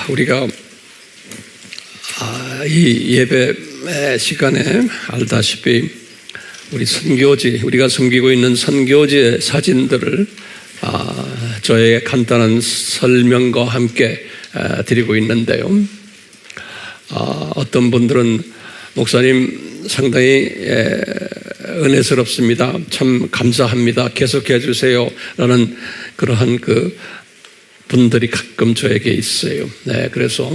우리가 이 예배 시간에 알다시피 우리 선교지, 우리가 섬기고 있는 선교지의 사진들을 저의 간단한 설명과 함께 드리고 있는데요. 어떤 분들은 목사님 상당히 은혜스럽습니다. 참 감사합니다. 계속해 주세요. 라는 그러한 분들이 가끔 저에게 있어요. 네, 그래서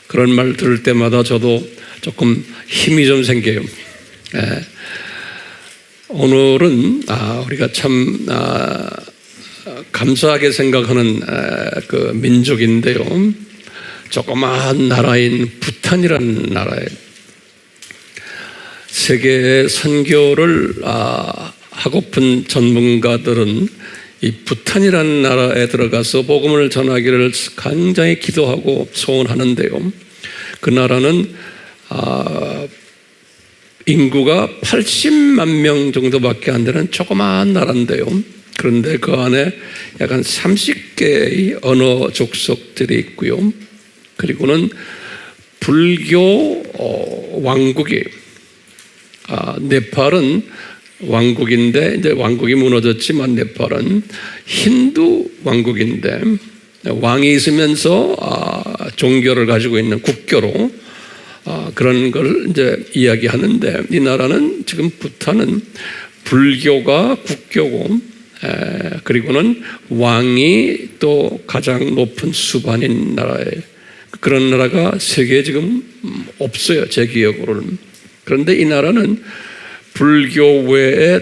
그런 말 들을 때마다 저도 조금 힘이 좀 생겨요. 네. 오늘은 우리가 참 감사하게 생각하는 그 민족인데요. 조그마한 나라인 부탄이라는 나라에 세계 선교를 하고픈 전문가들은 이 부탄이라는 나라에 들어가서 복음을 전하기를 굉장히 기도하고 소원하는데요. 그 나라는 인구가 80만 명 정도밖에 안 되는 조그마한 나라인데요. 그런데 그 안에 약 한 30개의 언어 족속들이 있고요. 그리고는 불교 왕국이에요. 네팔은 왕국인데 이제 왕국이 무너졌지만 네팔은 힌두 왕국인데 왕이 있으면서 종교를 가지고 있는 국교로 그런 걸 이제 이야기하는데, 이 나라는 지금 부탄은 불교가 국교고 그리고는 왕이 또 가장 높은 수반인 나라예요. 그런 나라가 세계에 지금 없어요, 제 기억으로는. 그런데 이 나라는 불교 외에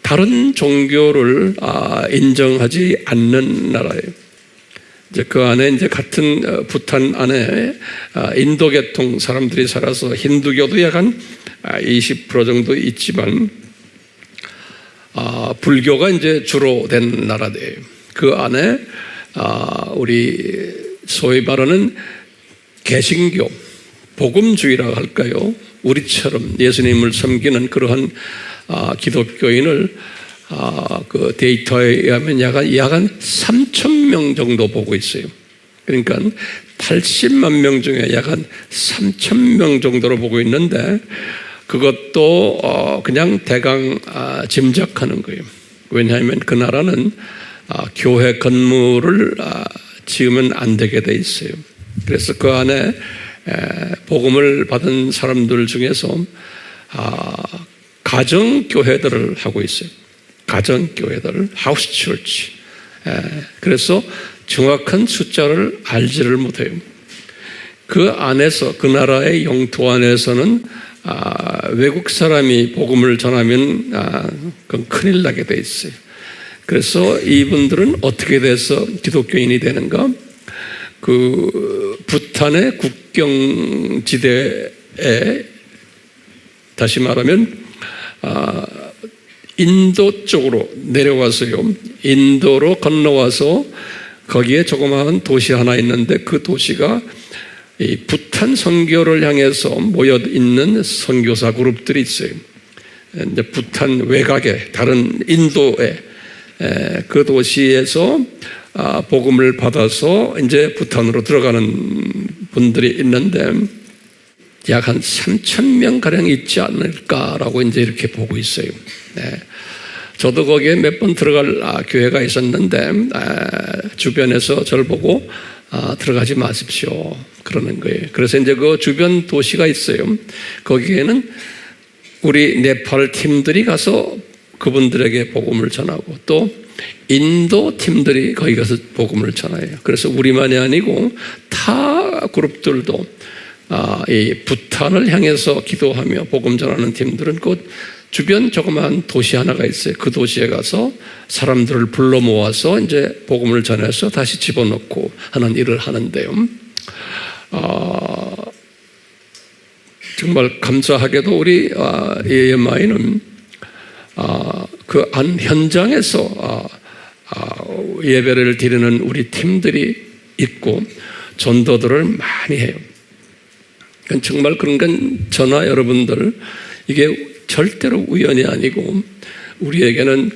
다른 종교를 인정하지 않는 나라예요. 이제 그 안에 이제 같은 부탄 안에 인도 계통 사람들이 살아서 힌두교도 약 한 20% 정도 있지만 불교가 이제 주로 된 나라예요. 그 안에 우리 소위 말하는 개신교, 복음주의라고 할까요? 우리처럼 예수님을 섬기는 그러한 기독교인을 그 데이터에 의하면 약 한 3,000명 정도 보고 있어요. 그러니까 80만 명 중에 약 한 3,000명 정도로 보고 있는데, 그것도 그냥 대강 짐작하는 거예요. 왜냐하면 그 나라는 교회 건물을 지으면 안 되게 돼 있어요. 그래서 그 안에 복음을 받은 사람들 중에서 가정교회들을 하고 있어요. 가정교회들, 하우스 처치. 그래서 정확한 숫자를 알지를 못해요. 그 안에서, 그 나라의 영토 안에서는 외국 사람이 복음을 전하면 그건 큰일 나게 돼 있어요. 그래서 이분들은 어떻게 돼서 기독교인이 되는가? 그 부탄의 국경지대에, 다시 말하면 인도 쪽으로 내려와서요, 인도로 건너와서 거기에 조그마한 도시 하나 있는데, 그 도시가 이 부탄 선교를 향해서 모여 있는 선교사 그룹들이 있어요. 이제 부탄 외곽에, 다른 인도의 그 도시에서 복음을 받아서 이제 부탄으로 들어가는 분들이 있는데, 약 한 3,000명 가량 있지 않을까라고 이제 이렇게 보고 있어요. 저도 거기에 몇 번 들어갈 교회가 있었는데 주변에서 저를 보고 들어가지 마십시오 그러는 거예요. 그래서 이제 그 주변 도시가 있어요. 거기에는 우리 네팔 팀들이 가서 그분들에게 복음을 전하고, 또 인도 팀들이 거기 가서 복음을 전해요. 그래서 우리만이 아니고 타 그룹들도 이 부탄을 향해서 기도하며 복음 전하는 팀들은 그 주변 조그마한 도시 하나가 있어요. 그 도시에 가서 사람들을 불러 모아서 이제 복음을 전해서 다시 집어넣고 하는 일을 하는데요. 정말 감사하게도 우리 AMI는 그 안 현장에서 예배를 드리는 우리 팀들이 있고 전도들을 많이 해요. 정말 그런 건 저나 여러분들, 이게 절대로 우연이 아니고 우리에게는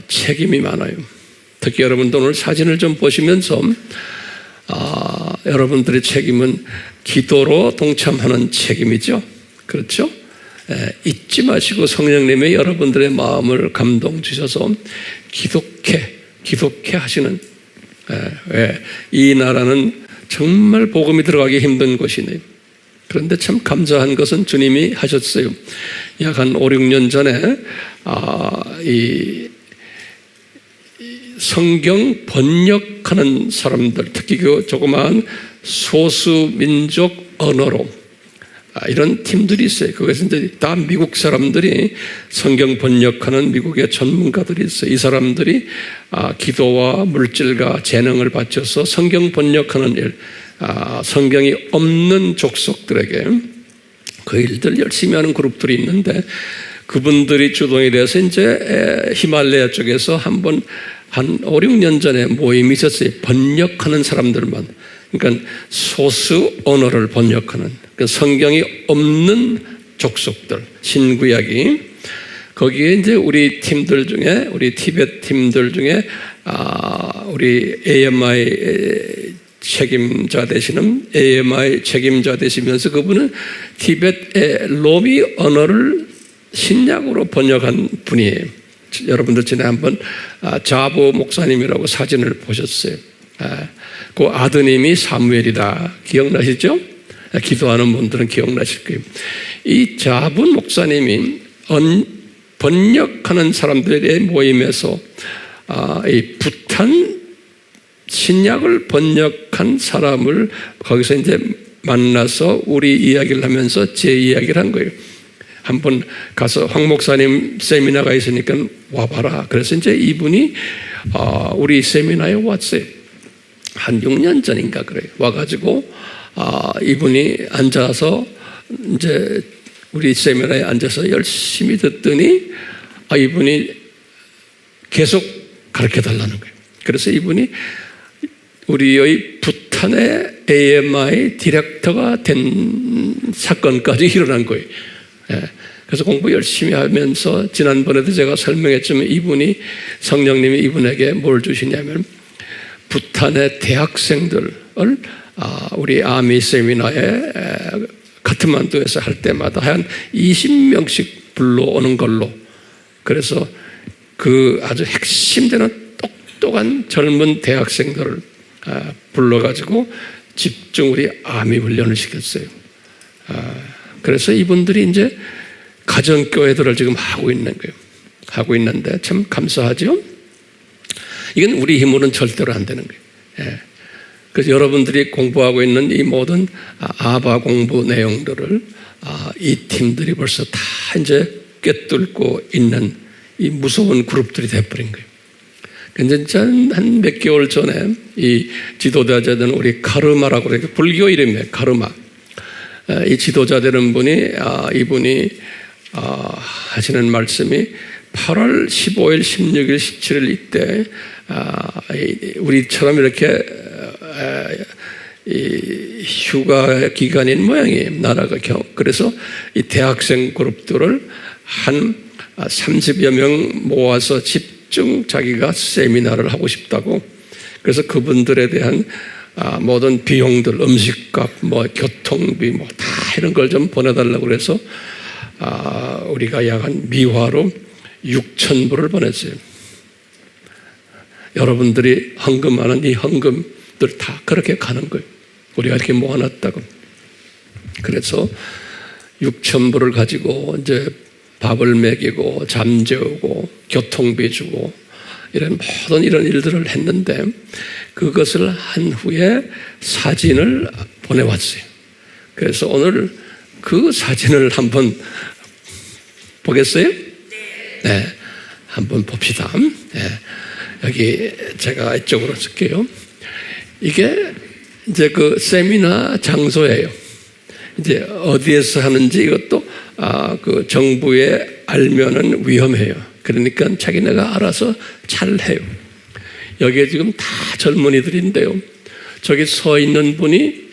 책임이 많아요. 특히 여러분들 오늘 사진을 좀 보시면서 여러분들의 책임은 기도로 동참하는 책임이죠. 그렇죠? 잊지 마시고 성령님이 여러분들의 마음을 감동 주셔서 기독해 하시는, 이 나라는 정말 복음이 들어가기 힘든 곳이네요. 그런데 참 감사한 것은 주님이 하셨어요. 약 한 5, 6년 전에 이 성경 번역하는 사람들, 특히 그 조그마한 소수민족 언어로 이런 팀들이 있어요. 그것은 이제 다 미국 사람들이 성경 번역하는 미국의 전문가들이 있어요. 이 사람들이 기도와 물질과 재능을 바쳐서 성경 번역하는 일, 성경이 없는 족속들에게 그 일들 열심히 하는 그룹들이 있는데, 그분들이 주동이 돼서 이제 히말라야 쪽에서 한 5, 6년 전에 모임이 있었어요. 번역하는 사람들만. 그러니까 소수 언어를 번역하는, 그러니까 성경이 없는 족속들, 신구약이. 거기에 이제 우리 팀들 중에, 우리 티벳 팀들 중에 우리 AMI 책임자 되시면서 그분은 티벳의 로미 언어를 신약으로 번역한 분이에요. 여러분들 전에 한번 자보 목사님이라고 사진을 보셨어요. 그 아드님이 사무엘이다. 기억나시죠? 기도하는 분들은 기억나실 거예요. 이 자분 목사님이 번역하는 사람들의 모임에서 이 붓한 신약을 번역한 사람을 거기서 이제 만나서 우리 이야기를 하면서 제 이야기를 한 거예요. 한번 가서 황 목사님 세미나가 있으니까 와봐라. 그래서 이제 이분이 우리 세미나에 왔어요. 한 6년 전인가 그래요. 와가지고 이분이 앉아서 이제 우리 세미나에 앉아서 열심히 듣더니 이분이 계속 가르쳐 달라는 거예요. 그래서 이분이 우리의 부탄의 AMI 디렉터가 된 사건까지 일어난 거예요. 그래서 공부 열심히 하면서 지난번에도 제가 설명했지만 이분이, 성령님이 이분에게 뭘 주시냐면 부탄의 대학생들을 우리 아미 세미나에 카트만두에서 할 때마다 한 20명씩 불러오는 걸로, 그래서 그 아주 핵심되는 똑똑한 젊은 대학생들을 불러가지고 집중 우리 아미 훈련을 시켰어요. 그래서 이분들이 이제 가정교회들을 지금 하고 있는 거예요. 하고 있는데 참 감사하죠? 이건 우리 힘으로는 절대로 안 되는 거예요. 그래서 여러분들이 공부하고 있는 이 모든 아바 공부 내용들을 이 팀들이 벌써 다 이제 꿰뚫고 있는 이 무서운 그룹들이 돼버린 거예요. 근데 한 몇 개월 전에 이 지도자들은 우리 카르마라고 그래요. 불교 이름이에요. 카르마. 이 지도자 되는 분이, 이분이 하시는 말씀이 8월 15일, 16일, 17일 이때 우리처럼 이렇게 이 휴가 기간인 모양이에요. 나라가. 그래서 이 대학생 그룹들을 한 30여 명 모아서 집중 자기가 세미나를 하고 싶다고. 그래서 그분들에 대한 모든 비용들, 음식값, 교통비, 다 이런 걸 좀 보내달라고 그래서 우리가 약 한 미화로 6,000불을 보냈어요. 여러분들이 헌금하는 이 헌금들 다 그렇게 가는 거예요. 우리가 이렇게 모아놨다고. 그래서 6,000불을 가지고 이제 밥을 먹이고 잠재우고 교통비 주고 이런 모든 이런 일들을 했는데, 그것을 한 후에 사진을 보내왔어요. 그래서 오늘 그 사진을 한번 보겠어요? 네. 한번 봅시다. 네. 여기 제가 이쪽으로 쓸게요. 이게 이제 그 세미나 장소예요. 이제 어디에서 하는지 이것도 그 정부에 알면은 위험해요. 그러니까 자기네가 알아서 잘 해요. 여기에 지금 다 젊은이들인데요. 저기 서 있는 분이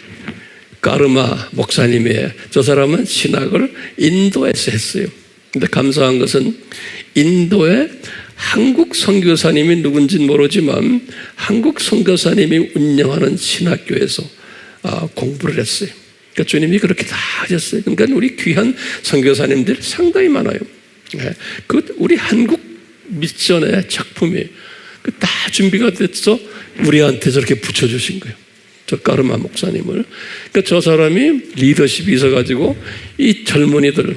까르마 목사님이에요. 저 사람은 신학을 인도에서 했어요. 근데 감사한 것은 인도에 한국 선교사님이 누군지는 모르지만 한국 선교사님이 운영하는 신학교에서 공부를 했어요. 그러니까 주님이 그렇게 다 하셨어요. 그러니까 우리 귀한 선교사님들 상당히 많아요. 그 우리 한국 미션의 작품이에요. 다 준비가 돼서 우리한테 저렇게 붙여주신 거예요. 저 까르마 목사님을. 그러니까 저 사람이 리더십이 있어가지고 이 젊은이들,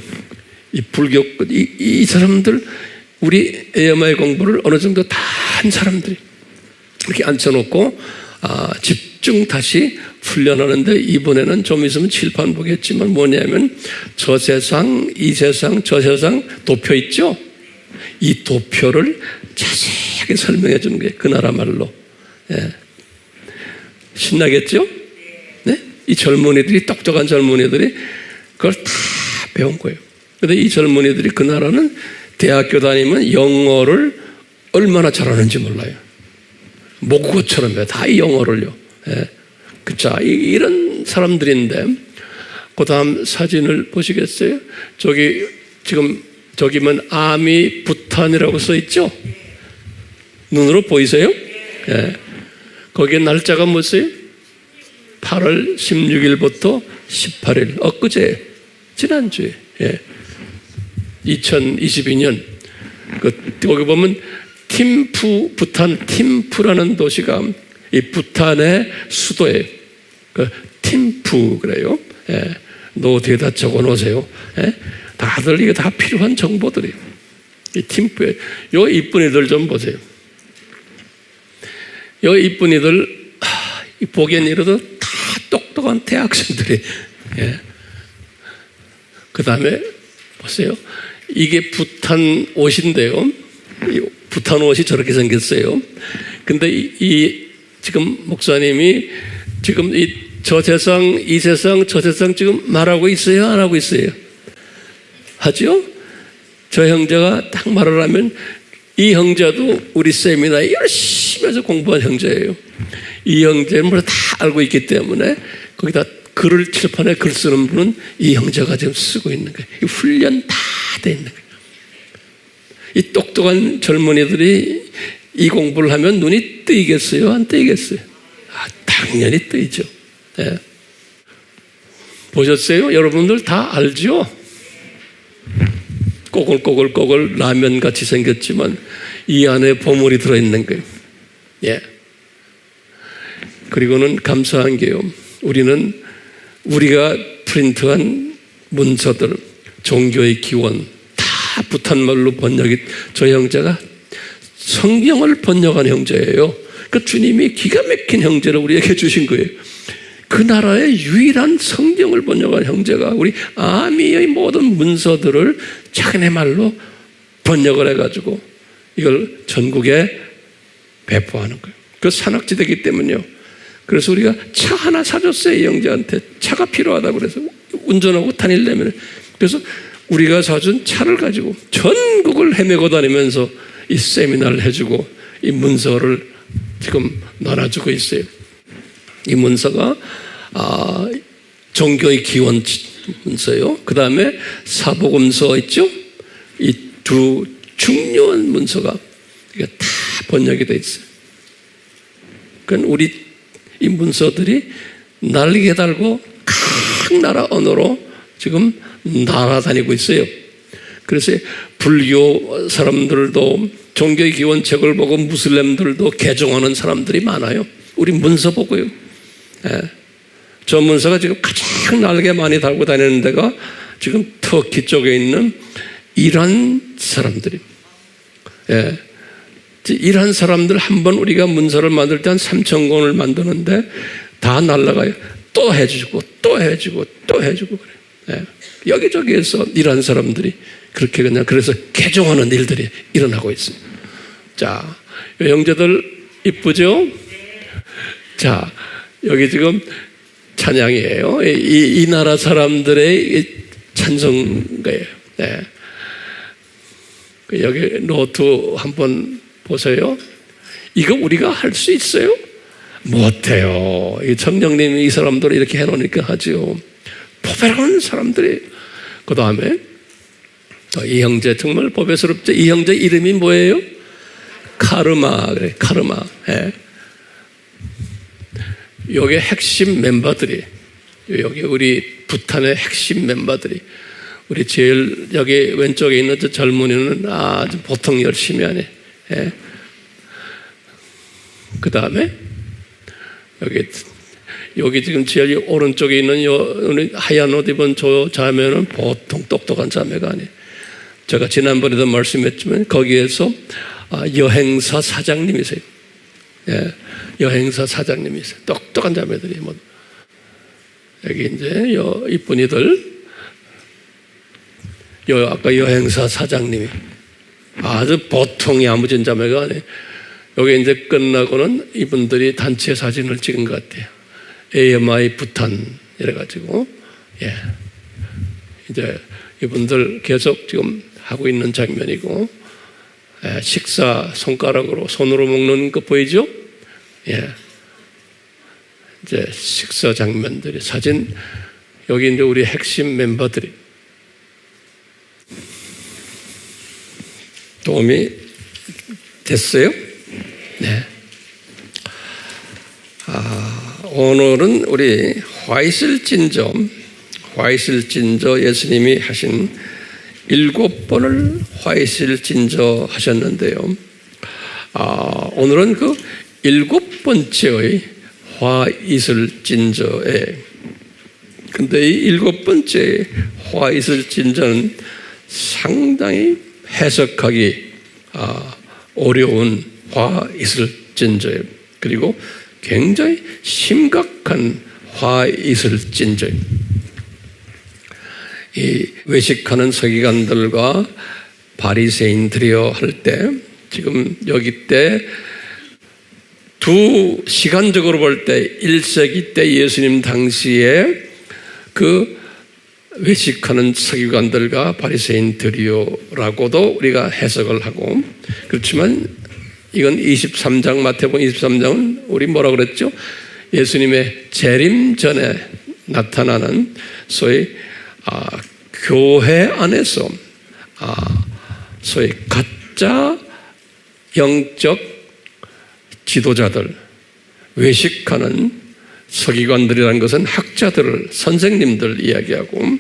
이 불교, 이 사람들, 우리 AMI 공부를 어느 정도 다 한 사람들이 이렇게 앉혀놓고 집중 다시 훈련하는데, 이번에는 좀 있으면 칠판 보겠지만 뭐냐면 저 세상, 이 세상, 저 세상 도표 있죠? 이 도표를 자세하게 설명해 주는 거예요. 그 나라 말로. 예. 신나겠죠? 네? 이 젊은이들이, 똑똑한 젊은이들이 그걸 다 배운 거예요. 그런데 이 젊은이들이 그 나라는 대학교 다니면 영어를 얼마나 잘하는지 몰라요. 모국어처럼 해요. 다 이 영어를요. 예. 자, 이런 사람들인데, 그 다음 사진을 보시겠어요? 저기면 아미 부탄이라고 써 있죠? 눈으로 보이세요? 예. 거기에 날짜가 뭐였어요? 8월 16일부터 18일, 엊그제, 지난주에, 예. 2022년. 거기 보면 팀푸, 부탄 팀푸라는 도시가 이 부탄의 수도예요. 팀푸 그래요. 예. 노트에다 적어 놓으세요. 예. 다들 이게 다 필요한 정보들이에요. 이 팀푸에. 요 이쁜이들 좀 보세요. 요 이쁜이들, 보기엔 이래도 다 똑똑한 대학생들이. 예. 그 다음에 보세요. 이게 부탄 옷인데요. 이 부탄 옷이 저렇게 생겼어요. 근데 지금 목사님이 지금 저 세상, 이 세상, 저 세상 지금 말하고 있어요? 안 하고 있어요? 하죠? 저 형제가 딱 말을 하면, 이 형제도 우리 세미나에 열심히 해서 공부한 형제예요. 이 형제는 뭐 다 알고 있기 때문에 거기다 글을, 칠판에 글 쓰는 분은 이 형제가 지금 쓰고 있는 거예요. 이 훈련 다 돼 있는 거예요. 이 똑똑한 젊은이들이 이 공부를 하면 눈이 뜨이겠어요? 안 뜨이겠어요? 당연히 뜨이죠. 네. 보셨어요? 여러분들 다 알죠? 꼬글꼬글 라면 같이 생겼지만 이 안에 보물이 들어있는 거예요. 예. 그리고는 감사한 게요. 우리가 프린트한 문서들, 종교의 기원, 다 부탄말로 저 형제가 성경을 번역한 형제예요. 그 주님이 기가 막힌 형제를 우리에게 주신 거예요. 그 나라의 유일한 성경을 번역한 형제가 우리 아미의 모든 문서들을 자기네 말로 번역을 해가지고 이걸 전국에 배포하는 거예요. 그 산악지대이기 때문에요. 그래서 우리가 차 하나 사줬어요. 이 형제한테. 차가 필요하다고 그래서 운전하고 다니려면. 그래서 우리가 사준 차를 가지고 전국을 헤매고 다니면서 이 세미나를 해주고 이 문서를 지금 나눠주고 있어요. 이 문서가 종교의 기원 문서요. 그 다음에 사복음서 있죠. 이 두 중요한 문서가 다 번역이 돼 있어요. 그러니까 우리 이 문서들이 날개 달고 각 나라 언어로 지금 날아다니고 있어요. 그래서 불교 사람들도 종교의 기원책을 보고 무슬림들도 개종하는 사람들이 많아요. 우리 문서 보고요. 예. 저 문서가 지금 가장 날개 많이 달고 다니는 데가 지금 터키 쪽에 있는 이란 사람들이. 예. 이란 사람들 한번 우리가 문서를 만들 때 한 3,000권을 만드는데 다 날라가요. 또 해주고 또 해주고 또 해주고 그래요. 예. 여기저기에서 이란 사람들이 그렇게 그래서 개종하는 일들이 일어나고 있습니다. 자, 형제들 이쁘죠? 자, 여기 지금 찬양이에요. 이 나라 사람들의 찬송가예요. 네. 여기 노트 한번 보세요. 이거 우리가 할 수 있어요? 못해요. 이 성령님이 이 사람들을 이렇게 해놓으니까 하죠. 보배로운 사람들이. 그 다음에 이 형제 정말 보배스럽죠. 이 형제 이름이 뭐예요? 카르마, 그래, 카르마. 예. 여기 핵심 멤버들이, 여기 우리 부탄의 핵심 멤버들이, 우리 제일 여기 왼쪽에 있는 저 젊은이는 아주 보통 열심히 하네. 예. 그 다음에 여기 지금 제일 오른쪽에 있는 우리 하얀 옷 입은 저 자매는 보통 똑똑한 자매가 아니에요. 제가 지난번에도 말씀했지만 거기에서 여행사 사장님이세요. 예. 여행사 사장님이세요. 똑똑한 자매들이 뭐 여기 이제 이쁜이들, 아까 여행사 사장님이 아주 보통이 야무진 자매가 아니에요. 여기 이제 끝나고는 이분들이 단체 사진을 찍은 것 같아요. AMI 부탄 이래가지고, 예. 이제 이분들 계속 지금 하고 있는 장면이고, 예. 식사 손으로 먹는 거 보이죠? 예. 이제 식사 장면들이 사진, 여기 이제 우리 핵심 멤버들이 도움이 됐어요? 네. 오늘은 우리 화이슬진저 예수님이 하신 7번을 화이슬진저 하셨는데요. 오늘은 그 7번째의 화이슬진저에, 근데 이 7번째 화이슬진저는 상당히 해석하기 어려운 화이슬진저예요. 그리고 굉장히 심각한 화이슬진저예요. 이 외식하는 서기관들과 바리새인들이여 할 때, 지금 여기 때 두 시간적으로 볼 때 1세기 때 예수님 당시에 그 외식하는 서기관들과 바리새인들이요라고도 우리가 해석을 하고, 그렇지만 이건 23장, 마태복음 23장은 우리 뭐라고 그랬죠? 예수님의 재림 전에 나타나는 소위 교회 안에서 소위 가짜 영적 지도자들, 외식하는 서기관들이라는 것은 학자들을, 선생님들 이야기하고,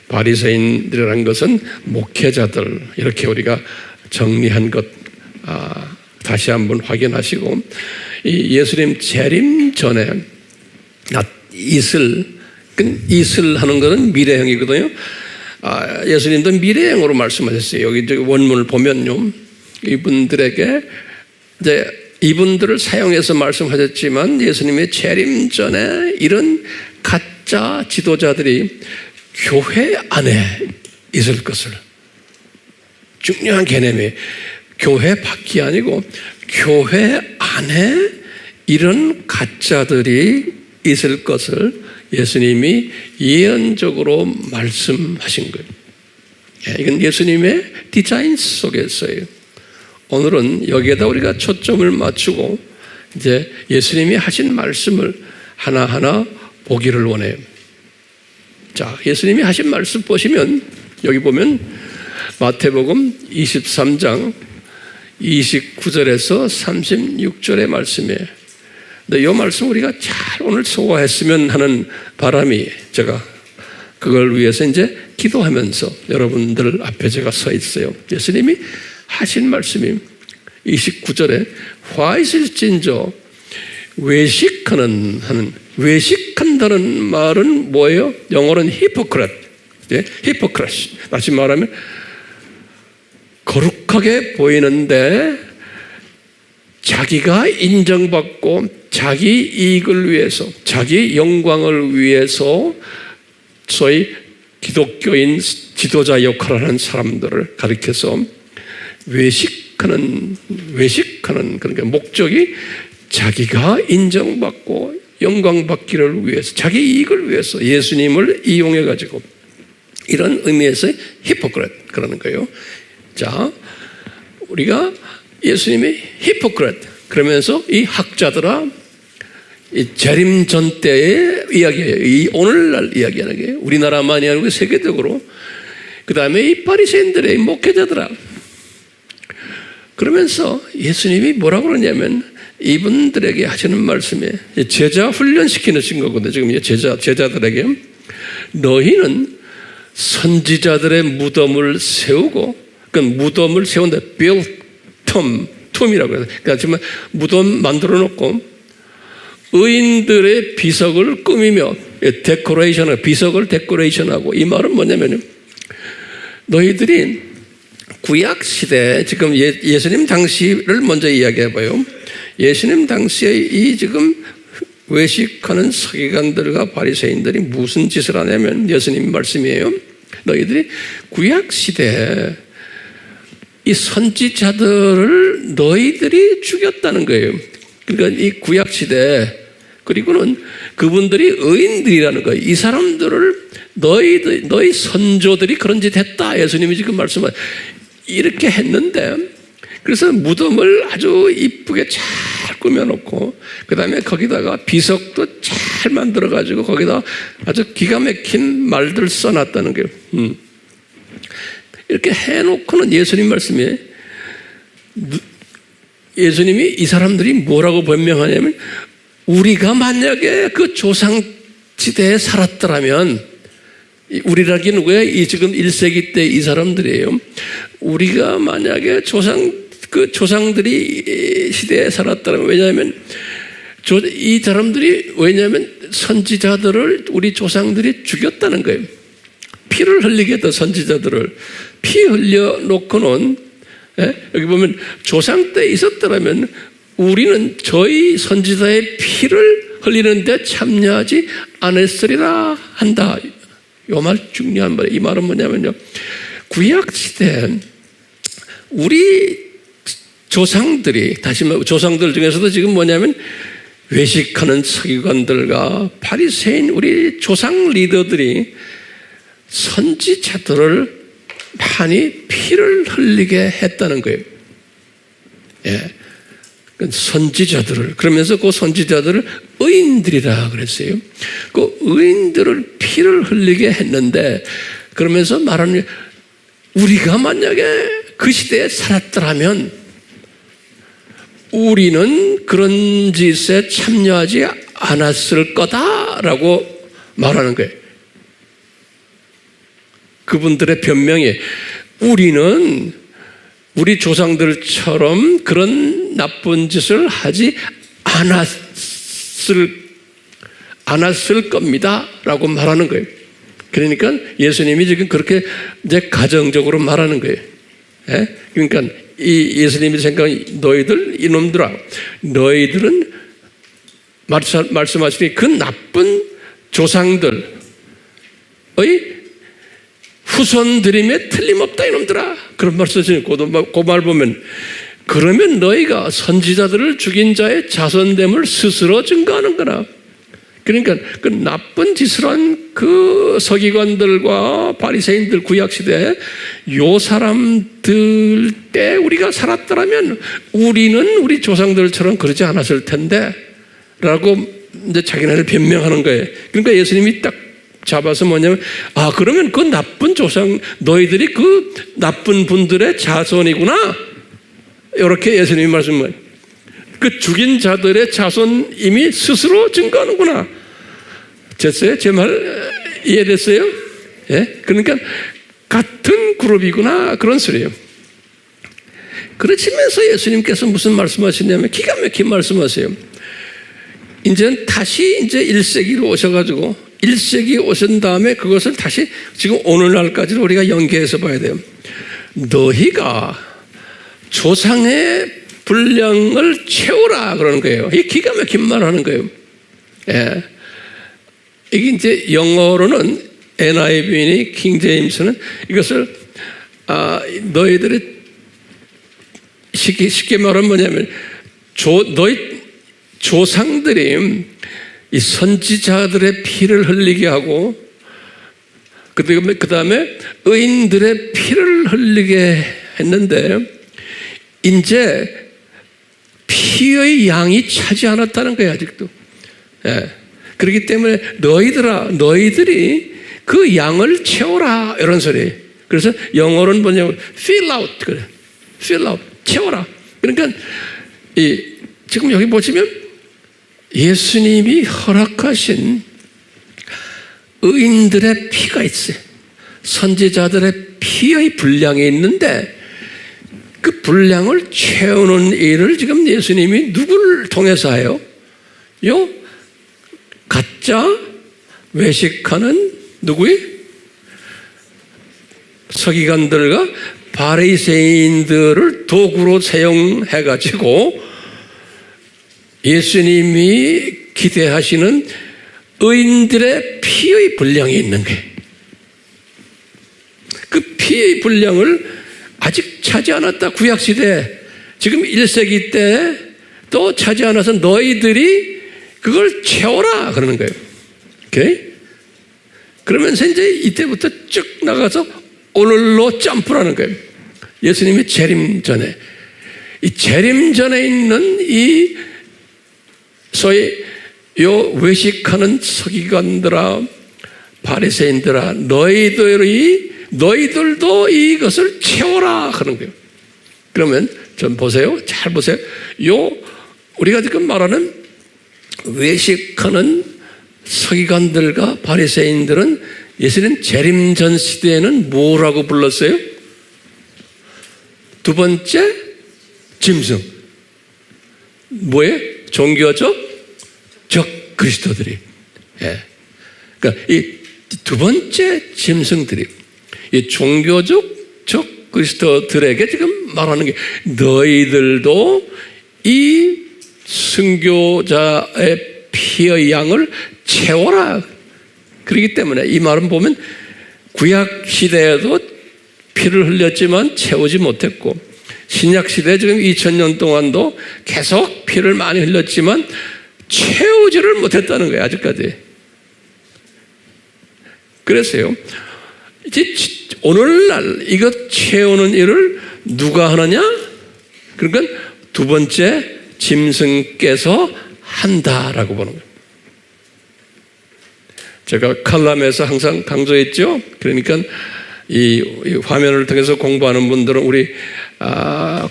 바리새인들이라는 것은 목회자들, 이렇게 우리가 정리한 것 다시 한번 확인하시고, 이 예수님 재림 전에 이슬 하는 것은 미래형이거든요. 예수님도 미래형으로 말씀하셨어요. 여기 원문을 보면요, 이분들에게 이제 이분들을 사용해서 말씀하셨지만, 예수님의 재림 전에 이런 가짜 지도자들이 교회 안에 있을 것을, 중요한 개념이 교회 밖이 아니고 교회 안에 이런 가짜들이 있을 것을 예수님이 예언적으로 말씀하신 거예요. 이건 예수님의 디자인 속에서예요. 오늘은 여기에다 우리가 초점을 맞추고 이제 예수님이 하신 말씀을 하나하나 보기를 원해요. 자, 예수님이 하신 말씀 보시면, 여기 보면 마태복음 23장 29절에서 36절의 말씀이에요. 근데 이 말씀 우리가 잘 오늘 소화했으면 하는 바람이, 제가 그걸 위해서 이제 기도하면서 여러분들 앞에 제가 서 있어요. 예수님이 하신 말씀이 29절에 화이슬진저, 외식한다는 말은 뭐예요? 영어로는 히포크라트, 히포크라시. 다시 말하면 거룩하게 보이는데 자기가 인정받고 자기 이익을 위해서, 자기 영광을 위해서 소위 기독교인 지도자 역할을 하는 사람들을 가리켜서 외식하는, 그러니까 목적이 자기가 인정받고 영광받기를 위해서, 자기 이익을 위해서 예수님을 이용해가지고, 이런 의미에서 히포크라트 그러는 거예요. 자, 우리가 예수님의 히포크라트 그러면서 이 학자들아, 이 재림 전 때의 이야기예요. 이 오늘날 이야기하는 게 우리나라만이 아니고 세계적으로. 그 다음에 이 바리새인들의 목회자들아, 그러면서 예수님이 뭐라고 그러냐면 이분들에게 하시는 말씀에 제자 훈련시키는 거거든요. 지금 제자들에게 너희는 선지자들의 무덤을 세우고, 그러니까 무덤을 세운다. build tom이라고 해요. 그러니까 지금 무덤 만들어 놓고 의인들의 비석을 꾸미며 비석을 데코레이션하고, 이 말은 뭐냐면 너희들이 구약 시대, 지금 예수님 당시를 먼저 이야기해봐요. 예수님 당시에 이 지금 외식하는 서기관들과 바리새인들이 무슨 짓을 하냐면 예수님 말씀이에요. 너희들이 구약 시대에 이 선지자들을 너희들이 죽였다는 거예요. 그러니까 이 구약 시대, 그리고는 그분들이 의인들이라는 거예요. 이 사람들을 너희 선조들이 그런 짓 했다. 예수님이 지금 말씀을 이렇게 했는데, 그래서 무덤을 아주 이쁘게 잘 꾸며놓고, 그 다음에 거기다가 비석도 잘 만들어가지고 거기다 아주 기가 막힌 말들 써놨다는 거예요. 이렇게 해놓고는 예수님 말씀에 예수님이 이 사람들이 뭐라고 변명하냐면, 우리가 만약에 그 조상지대에 살았더라면, 우리라기 누구야? 이 지금 1세기 때 이 사람들이에요. 우리가 만약에 조상들이 시대에 살았다면, 왜냐하면 이 사람들이 선지자들을 우리 조상들이 죽였다는 거예요. 피를 흘리게 했던 선지자들을 피 흘려놓고는, 여기 보면 조상 때 있었더라면 우리는 저희 선지자의 피를 흘리는데 참여하지 않았으리라 한다. 이 말 중요한 말이에요. 이 말은 뭐냐면요, 구약 시대 우리 조상들이, 다시 말해 조상들 중에서도 지금 뭐냐면 외식하는 서기관들과 바리새인 우리 조상 리더들이 선지자들을 많이 피를 흘리게 했다는 거예요. 선지자들을, 그러면서 그 선지자들을 의인들이라 그랬어요. 그 의인들을 피를 흘리게 했는데, 그러면서 말하는, 우리가 만약에 그 시대에 살았더라면 우리는 그런 짓에 참여하지 않았을 거다라고 말하는 거예요. 그분들의 변명이, 우리는 우리 조상들처럼 그런 나쁜 짓을 하지 않았을 겁니다 라고 말하는 거예요. 그러니까 예수님이 지금 그렇게 이제 가정적으로 말하는 거예요. 그러니까 이 예수님이 생각하는 너희들, 이놈들아, 너희들은 말씀하시니 그 나쁜 조상들의 후손들임에 틀림없다 이놈들아, 그런 말씀이시니, 그 말 보면, 그러면 너희가 선지자들을 죽인 자의 자손됨을 스스로 증거하는 거라. 그러니까 그 나쁜 짓을 한 그 서기관들과 바리새인들 구약시대에 요 사람들 때 우리가 살았더라면 우리는 우리 조상들처럼 그러지 않았을 텐데 라고 이제 자기네를 변명하는 거예요. 그러니까 예수님이 딱 잡아서 뭐냐면, 그러면 그 나쁜 조상, 너희들이 그 나쁜 분들의 자손이구나, 이렇게 예수님이 말씀을, 그 죽인 자들의 자손 이미 스스로 증거하는구나. 됐어요? 제 말 이해됐어요? 그러니까 같은 그룹이구나, 그런 소리예요. 그러시면서 예수님께서 무슨 말씀하시냐면 기가 막힌 말씀하세요. 이제 다시 1세기로 오셔가지고 1세기 오신 다음에 그것을 다시 지금 오늘날까지도 우리가 연계해서 봐야 돼요. 너희가 조상의 분량을 채우라 그러는 거예요. 이게 기가 막힌 말 하는 거예요. 이게 이제 영어로는 NIV니 킹제임스는 이것을 너희들이 쉽게 말하면 뭐냐면 너희 조상들이 이 선지자들의 피를 흘리게 하고 그 다음에 의인들의 피를 흘리게 했는데 이제 피의 양이 차지 않았다는 거예요. 아직도. 그렇기 때문에 너희들이 그 양을 채워라 이런 소리예요. 그래서 영어로는 뭐냐면 fill out, 그래. fill out, 채워라. 그러니까 지금 여기 보시면 예수님이 허락하신 의인들의 피가 있어요. 선지자들의 피의 분량이 있는데 그 분량을 채우는 일을 지금 예수님이 누구를 통해서 해요? 가짜 외식하는 누구의? 서기관들과 바리새인들을 도구로 사용해가지고 예수님이 기대하시는 의인들의 피의 분량이 있는 거예요. 그 피의 분량을 아직 차지 않았다. 구약시대 지금 1세기 때 또 차지 않아서 너희들이 그걸 채워라 그러는 거예요. 오케이? 그러면서 이제 이때부터 쭉 나가서 오늘로 점프라는 거예요. 예수님이 재림 전에, 이 재림 전에 있는 이 소위 요 외식하는 서기관들아 바리새인들아 너희들도 이것을 채워라 하는 거예요. 그러면 좀 보세요. 잘 보세요. 우리가 지금 말하는 외식하는 서기관들과 바리새인들은 예수님 재림 전 시대에는 뭐라고 불렀어요? 두 번째 짐승. 뭐예요? 종교적 적 그리스도들이. 예. 그러니까 이 두 번째 짐승들이 이 종교적 적 그리스도들에게 지금 말하는 게 너희들도 이 순교자의 피의 양을 채워라. 그렇기 때문에 이 말은 보면 구약 시대에도 피를 흘렸지만 채우지 못했고 신약 시대 지금 2000년 동안도 계속 피를 많이 흘렸지만 채우지를 못했다는 거예요. 아직까지. 그래서요. 이제 오늘날 이것 채우는 일을 누가 하느냐? 그러니까 두 번째 짐승께서 한다라고 보는 거예요. 제가 칼럼에서 항상 강조했죠. 그러니까 이 화면을 통해서 공부하는 분들은 우리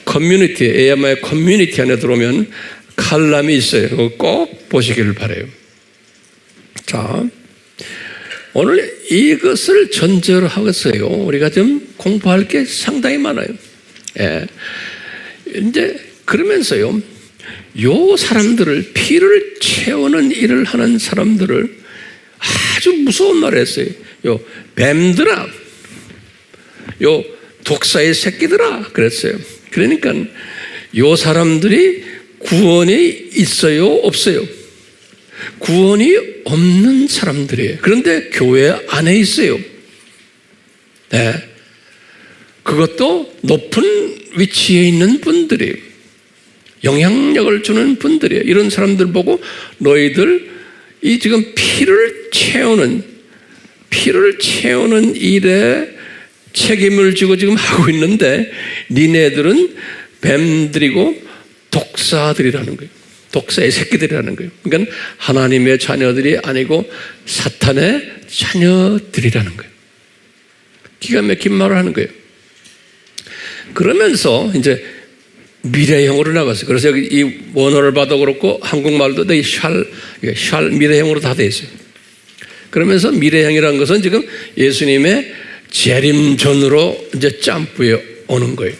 커뮤니티, AMI 커뮤니티 안에 들어오면 칼럼이 있어요. 그거 꼭 보시기를 바라요. 자, 오늘 이것을 전제로 하겠어요. 우리가 좀 공부할 게 상당히 많아요. 예. 이제 그러면서요, 요 사람들을 피를 채우는 일을 하는 사람들을 아주 무서운 말을 했어요. 요 뱀들아, 요 독사의 새끼들아 그랬어요. 그러니까 요 사람들이 구원이 있어요, 없어요? 구원이 없는 사람들이에요. 그런데 교회 안에 있어요. 네. 그것도 높은 위치에 있는 분들이에요. 영향력을 주는 분들이에요. 이런 사람들 보고 너희들 이 지금 피를 채우는 일에 책임을 지고 지금 하고 있는데 니네들은 뱀들이고 독사들이라는 거예요. 독사의 새끼들이라는 거예요. 그러니까 하나님의 자녀들이 아니고 사탄의 자녀들이라는 거예요. 기가 막힌 말을 하는 거예요. 그러면서 이제 미래형으로 나갔어요. 그래서 여기 이 원어를 봐도 그렇고 한국말도 샬 미래형으로 다 돼 있어요. 그러면서 미래형이라는 것은 지금 예수님의 재림 전으로 이제 점프해 오는 거예요.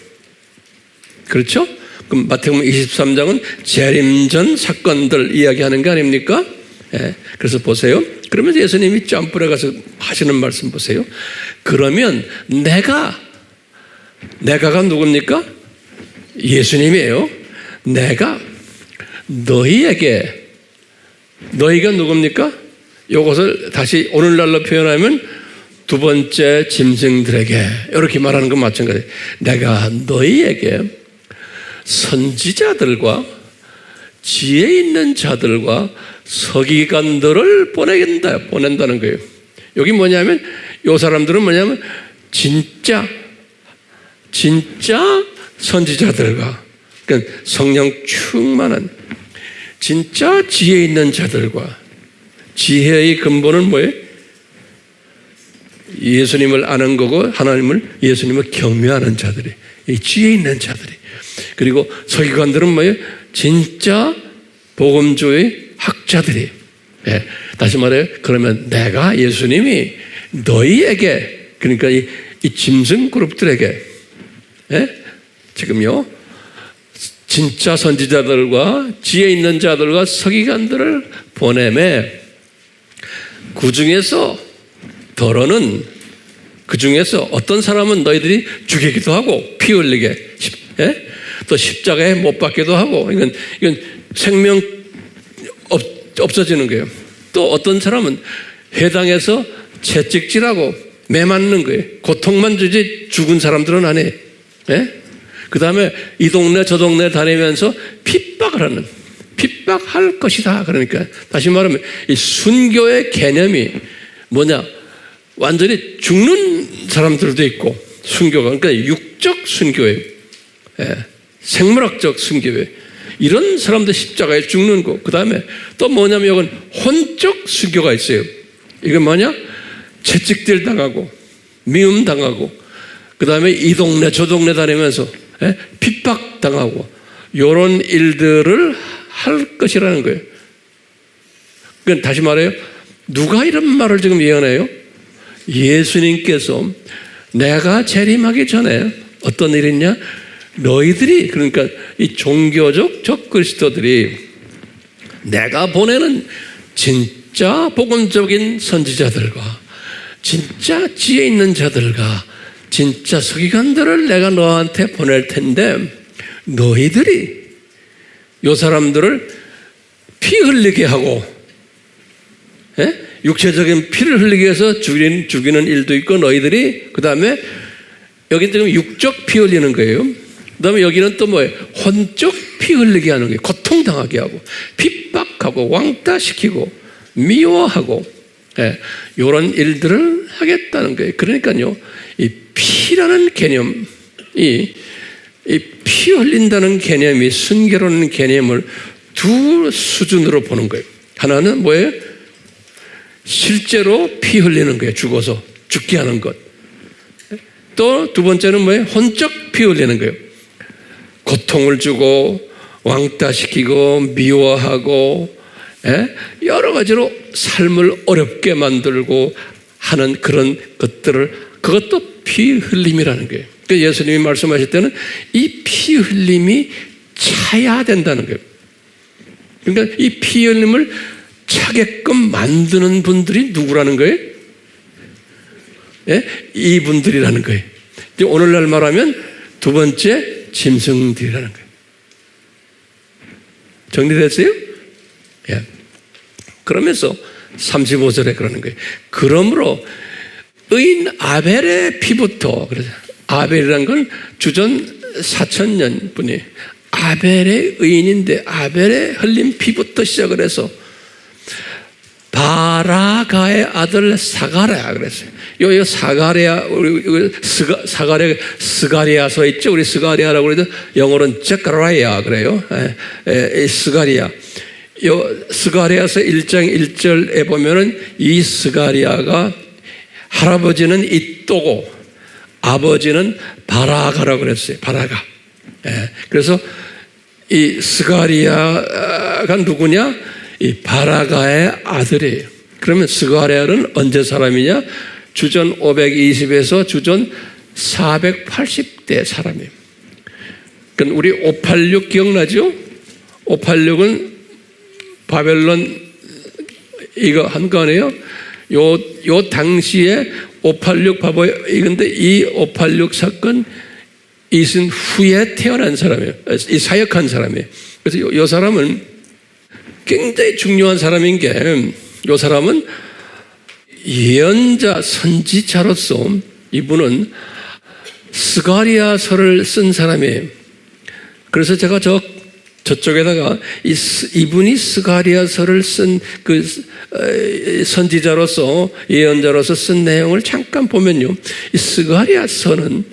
그렇죠? 그럼 마태복음 23장은 재림 전 사건들 이야기하는 게 아닙니까? 예. 그래서 보세요. 그러면서 예수님이 점프를 가서 하시는 말씀 보세요. 그러면 내가가 누굽니까? 예수님이에요. 내가 너희가 누굽니까? 이것을 다시 오늘날로 표현하면 두 번째 짐승들에게 이렇게 말하는 건 마찬가지예요. 내가 너희에게 선지자들과 지혜 있는 자들과 서기관들을 보낸다는 거예요. 여기 뭐냐면 이 사람들은 뭐냐면 진짜 선지자들과 그러니까 성령 충만한 진짜 지혜 있는 자들과 지혜의 근본은 뭐예요? 예수님을 아는 거고 예수님을 경외하는 자들이 이 지혜 있는 자들이 그리고 서기관들은 뭐예요? 진짜 복음주의 학자들이. 예, 다시 말해요. 그러면 내가 예수님이 너희에게, 그러니까 이 짐승 그룹들에게, 예? 지금요, 진짜 선지자들과 지혜 있는 자들과 서기관들을 보내매 그 중에서 더러는, 그 중에서 어떤 사람은 너희들이 죽이기도 하고 피 흘리게, 예? 또 십자가에 못 박기도 하고, 이건 생명 없어지는 거예요. 또 어떤 사람은 회당에서 채찍질하고 매 맞는 거예요. 고통만 주지 죽은 사람들은 안 해. 예? 그 다음에 이 동네 저 동네 다니면서 핍박을 하는, 핍박할 것이다. 그러니까 다시 말하면 이 순교의 개념이 뭐냐, 완전히 죽는 사람들도 있고, 순교가 그러니까 육적 순교예요. 예. 생물학적 순교예요. 이런 사람들 십자가에 죽는 거. 그 다음에 또 뭐냐면 이건 혼적 순교가 있어요. 이건 뭐냐, 채찍질 당하고 미움 당하고, 그 다음에 이 동네 저 동네 다니면서 핍박당하고, 이런 일들을 할 것이라는 거예요. 그러니까 다시 말해요. 누가 이런 말을 지금 예언해요? 예수님께서 내가 재림하기 전에 어떤 일이 있냐? 너희들이, 그러니까 이 종교적 적그리스도들이 내가 보내는 진짜 복음적인 선지자들과 진짜 지혜 있는 자들과 진짜 서기관들을 내가 너한테 보낼 텐데, 너희들이 요 사람들을 피 흘리게 하고, 예? 육체적인 피를 흘리게 해서 죽이는 일도 있고, 너희들이 그 다음에 여기 지금 육적 피 흘리는 거예요. 그 다음에 여기는 또 뭐예요? 혼적 피 흘리게 하는 거예요. 고통당하게 하고 핍박하고 왕따시키고 미워하고, 예, 이런 일들을 하겠다는 거예요. 그러니까요, 이 피라는 개념이, 이 피 흘린다는 개념이 순교라는 개념을 두 수준으로 보는 거예요. 하나는 뭐예요? 실제로 피 흘리는 거예요. 죽어서 죽게 하는 것. 또 두 번째는 뭐예요? 혼적 피 흘리는 거예요. 고통을 주고 왕따시키고 미워하고, 예? 여러 가지로 삶을 어렵게 만들고 하는 그런 것들을, 그것도 피 흘림이라는 거예요. 그러니까 예수님이 말씀하실 때는 이 피 흘림이 차야 된다는 거예요. 그러니까 이 피 흘림을 차게끔 만드는 분들이 누구라는 거예요? 예? 이분들이라는 거예요. 오늘날 말하면 두 번째 짐승들이라는 거예요. 정리됐어요? 예. 그러면서 35절에 그러는 거예요. 그러므로 의인 아벨의 피부터, 그래서 아벨이라는 건 주전 4,000년 분이 아벨의 의인인데, 아벨의 흘린 피부터 시작을 해서 바라가의 아들 사가랴 그랬어요. 요 사가랴, 우리 스가랴 서 있죠. 우리 스가랴라고 그래도 영어로는 제카라야 그래요. 스가랴. 요 스가랴서 1장 1절에 보면은 이 스가랴가 할아버지는 이또고 아버지는 바라가라고 그랬어요. 바라가. 그래서 이 스가랴가 누구냐? 이 바라가의 아들이에요. 그러면 스가랴는 언제 사람이냐? 주전 520에서 주전 480대 사람이에요. 그러니까 우리 586 기억나죠? 586은 바벨론 이거 한 거 아니에요? 요 당시에 586 바보 이건데, 이 586 사건 이슨 후에 태어난 사람이에요. 이 사역한 사람이에요. 그래서 요 사람은 굉장히 중요한 사람인 게, 요 사람은 예언자 선지자로서 이분은 스가랴서를 쓴 사람이에요. 그래서 제가 저쪽에다가 이분이 스가랴서를 쓴 그 선지자로서 예언자로서 쓴 내용을 잠깐 보면요, 이 스가랴서는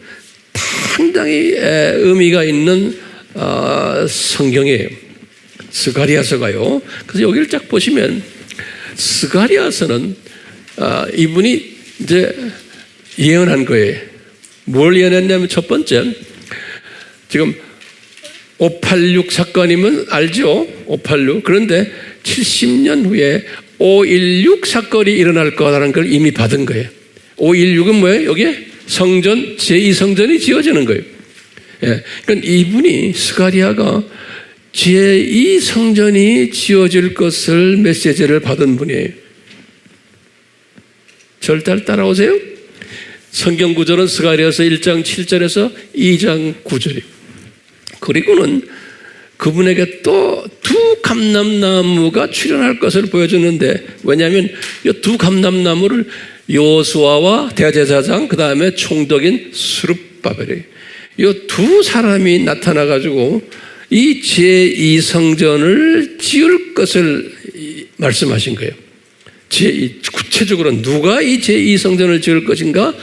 상당히 의미가 있는 성경이에요. 스가랴서가요. 그래서 여기를 쫙 보시면 스가랴서는 이분이 이제 예언한 거예요. 뭘 예언했냐면, 첫 번째, 지금 586 사건이면 알죠? 586. 그런데 70년 후에 516 사건이 일어날 거라는 걸 이미 받은 거예요. 516은 뭐예요? 여기에 성전, 제2성전이 지어지는 거예요. 예. 그러니까 이분이 스가랴가 제2성전이 지어질 것을 메시지를 받은 분이에요. 절대 따라오세요. 성경 구절은 스가랴서 1장 7절에서 2장 9절이에요. 그리고는 그분에게 또 두 감람나무가 출현할 것을 보여주는데, 왜냐하면 이 두 감람나무를 여호수아와 대제사장, 그 다음에 총독인 스룹바벨이, 이 두 사람이 나타나가지고 이 제2성전을 지을 것을 말씀하신 거예요. 구체적으로 누가 이 제2성전을 지을 것인가?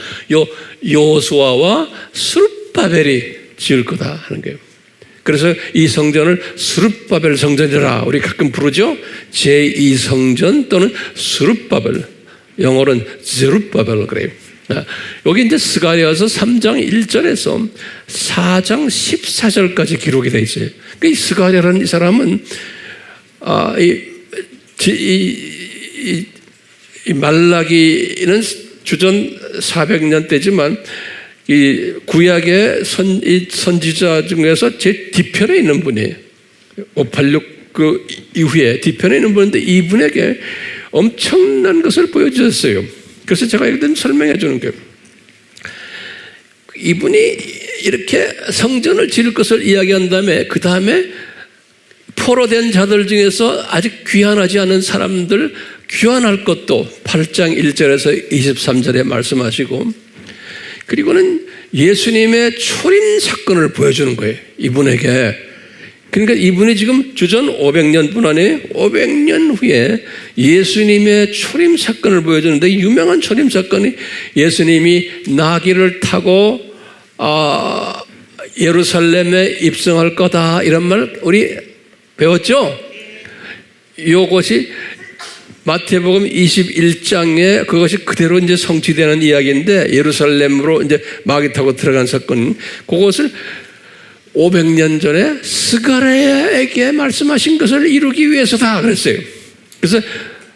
여호수아와 스룹바벨이 지을 거다 하는 거예요. 그래서 이 성전을 스룹바벨 성전이라 우리 가끔 부르죠. 제2성전 또는 스룹바벨, 영어로는 제룹바벨 그래요. 여기 이제 스가랴서 3장 1절에서 4장 14절까지 기록이 되어 있어요. 그러니까 이 스가랴라는 이 사람은 이 말라기는 주전 400년 때지만 이 구약의 선지자 중에서 제 뒤편에 있는 분이에요. 586 그 이후에 뒤편에 있는 분인데 이분에게 엄청난 것을 보여주셨어요. 그래서 제가 이렇게 설명해 주는 거예요. 이분이 이렇게 성전을 지을 것을 이야기한 다음에 그 다음에 포로된 자들 중에서 아직 귀환하지 않은 사람들 귀환할 것도 8장 1절에서 23절에 말씀하시고, 그리고는 예수님의 초림 사건을 보여주는 거예요. 이분에게. 그러니까 이분이 지금 주전 500년뿐 아니에요. 500년 후에 예수님의 초림 사건을 보여주는데, 유명한 초림 사건이 예수님이 나귀를 타고 예루살렘에 입성할 거다 이런 말 우리 배웠죠? 이것이 마태복음 21장에 그것이 그대로 이제 성취되는 이야기인데, 예루살렘으로 이제 마귀 타고 들어간 사건, 그것을 500년 전에 스가랴에게 말씀하신 것을 이루기 위해서다 그랬어요. 그래서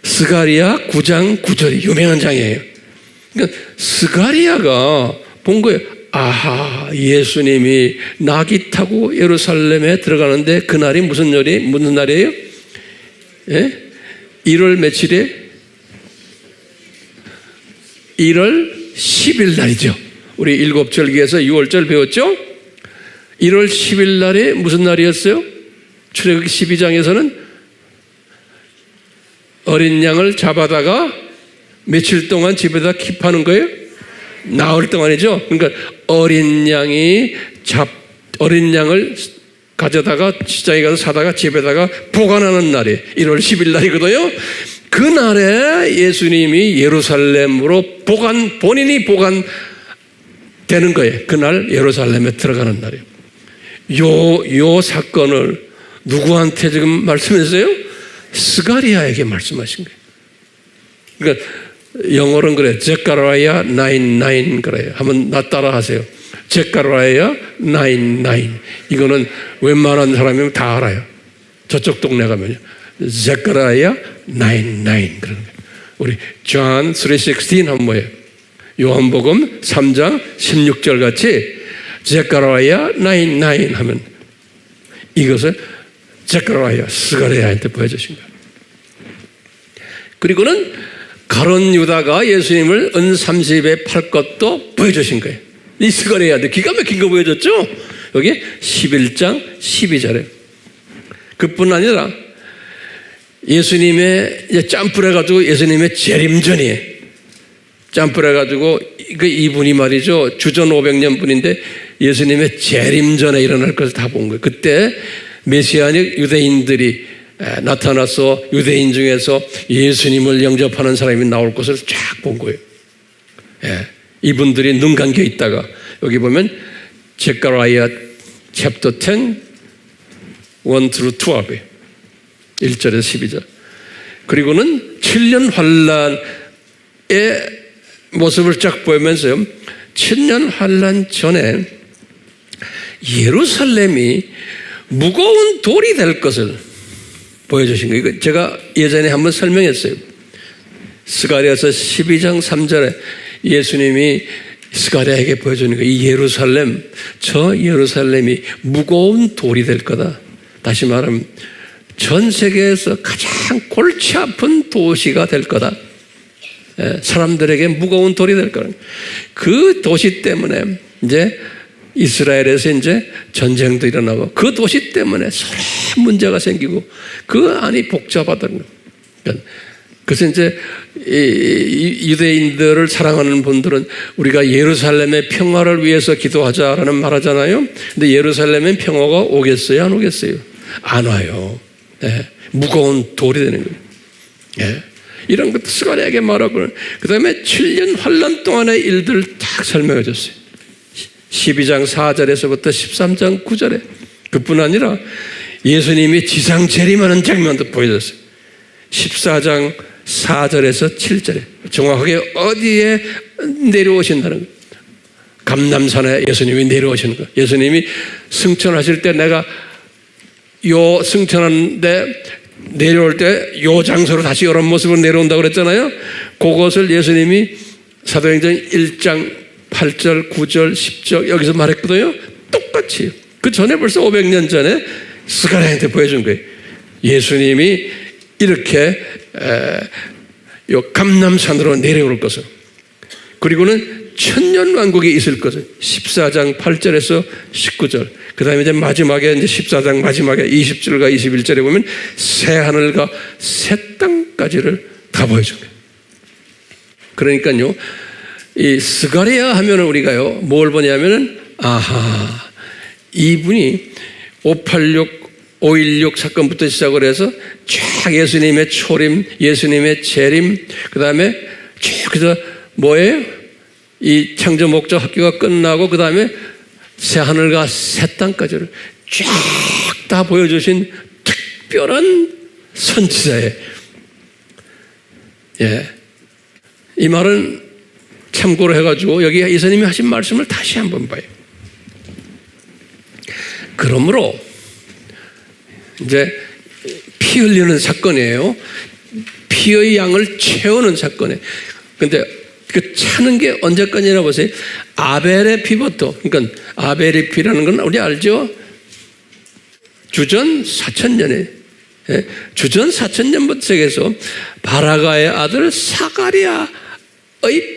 스가랴 9장 9절이 유명한 장이에요. 그러니까 스가랴가 본 거예요. 아하, 예수님이 나귀 타고 예루살렘에 들어가는데 그날이 무슨 날이에요? 예? 1월 며칠에? 1월 10일 날이죠. 우리 7절기에서 6월절 배웠죠? 1월 10일 날이 무슨 날이었어요? 출애굽기 12장에서는 어린 양을 잡아다가 며칠 동안 집에다 킵하는 거예요? 나흘 동안이죠. 그러니까 어린 양을 가져다가 시장에 가서 사다가 집에다가 보관하는 날이 1월 10일 날이거든요. 그 날에 예수님이 예루살렘으로 본인이 보관되는 거예요. 그날 예루살렘에 들어가는 날이에요. 요 사건을 누구한테 지금 말씀했어요? 스가랴에게 말씀하신 거예요. 그러니까 영어로는 그래. 제카라야 9:9 그래요. 한번 나 따라 하세요. 제카라야 9:9. 이거는 웬만한 사람이면 다 알아요. 저쪽 동네 가면요. 제카라야 9:9 그런 거예요. 우리 John 3:16 하면 뭐예요? 요한복음 3장 16절 같이 제카라야 9:9 하면 이것을 제카라야 스가랴한테 보여주신 거예요. 그리고는 가룟 유다가 예수님을 은 30에 팔 것도 보여주신 거예요. 이 스가랴한테 기가 막힌 거 보여줬죠? 여기 11장 12절에. 그뿐 아니라 예수님의 짬뿌려 가지고 예수님의 재림전이에요. 짬뿌려 가지고 이분이 말이죠. 주전 500년 분인데 예수님의 재림전에 일어날 것을 다 본 거예요. 그때 메시아닉 유대인들이 나타나서 유대인 중에서 예수님을 영접하는 사람이 나올 것을 쫙 본 거예요. 예, 이분들이 눈 감겨 있다가 여기 보면 제카라야 챕터 10 1-12 1절에서 12절. 그리고는 7년 환란의 모습을 쫙 보이면서요, 7년 환란 전에 예루살렘이 무거운 돌이 될 것을 보여주신 거예요. 이거 제가 예전에 한번 설명했어요. 스가랴서 12장 3절에 예수님이 스가랴에게 보여주는 거예요. 이 예루살렘, 저 예루살렘이 무거운 돌이 될 거다. 다시 말하면 전 세계에서 가장 골치 아픈 도시가 될 거다. 사람들에게 무거운 돌이 될 거다. 그 도시 때문에 이제 이스라엘에서 이제 전쟁도 일어나고 그 도시 때문에 서로 문제가 생기고 그 안이 복잡하다는 거예요. 그래서 이제 유대인들을 사랑하는 분들은 우리가 예루살렘의 평화를 위해서 기도하자라는 말 하잖아요. 근데 예루살렘의 평화가 오겠어요? 안 오겠어요? 안 와요. 네. 무거운 돌이 되는 거예요. 네. 이런 것도 스가랴에게 말하고 그 다음에 7년 환란 동안의 일들을 딱 설명해 줬어요. 12장 4절에서부터 13장 9절에 그뿐 아니라 예수님이 지상 재림하는 장면도 보여줬어요. 14장 4절에서 7절에 정확하게 어디에 내려오신다는 거예요. 감람산에 예수님이 내려오시는 거예요. 예수님이 승천하실 때 내가 요 승천하는데 내려올 때 요 장소로 다시 이런 모습으로 내려온다고 그랬잖아요. 그것을 예수님이 사도행전 1장 8절, 9절, 10절 여기서 말했거든요. 똑같이 그 전에 벌써 500년 전에 스가랴한테 보여준 거예요. 예수님이 이렇게 요 감람산으로 내려올 것을, 그리고는 천년왕국이 있을 것을 14장 8절에서 19절, 그 다음에 이제 마지막에 이제 14장 마지막에 20절과 21절에 보면 새 하늘과 새 땅까지를 다 보여준 거예요. 그러니까요, 이 스가랴 하면은 우리가요 뭘 보냐면은 아하, 이분이 5.16 사건부터 시작을 해서 쫙 예수님의 초림, 예수님의 재림, 그 다음에 쭉 그래서 뭐예요? 이 창조 목적 학교가 끝나고 그 다음에 새 하늘과 새 땅까지를 쫙 다 보여주신 특별한 선지자예요. 예. 이 말은 참고로 해가지고 여기 예수님이 하신 말씀을 다시 한번 봐요. 그러므로 이제 피 흘리는 사건이에요. 피의 양을 채우는 사건이에요. 근데 그 차는 게 언제까지나 보세요. 아벨의 피부터, 그러니까 아벨의 피라는 건 우리 알죠? 주전 4,000년에 주전 4,000년부터 시작해서 바라가의 아들 사가랴의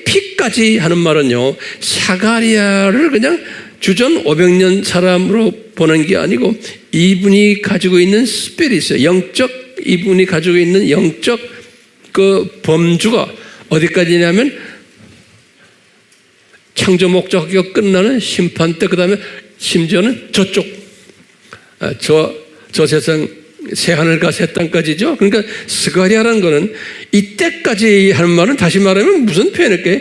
피까지 하는 말은요, 사가랴를 그냥 주전 500년 사람으로 보는 게 아니고 이분이 가지고 있는 스피릿이에요. 영적, 이분이 가지고 있는 영적 그 범주가 어디까지냐면 창조 목적이 끝나는 심판 때, 그 다음에 심지어는 저쪽, 저 세상 새 하늘과 새 땅까지죠. 그러니까 스가랴라는 거는 이때까지 하는 말은 다시 말하면 무슨 표현일까요?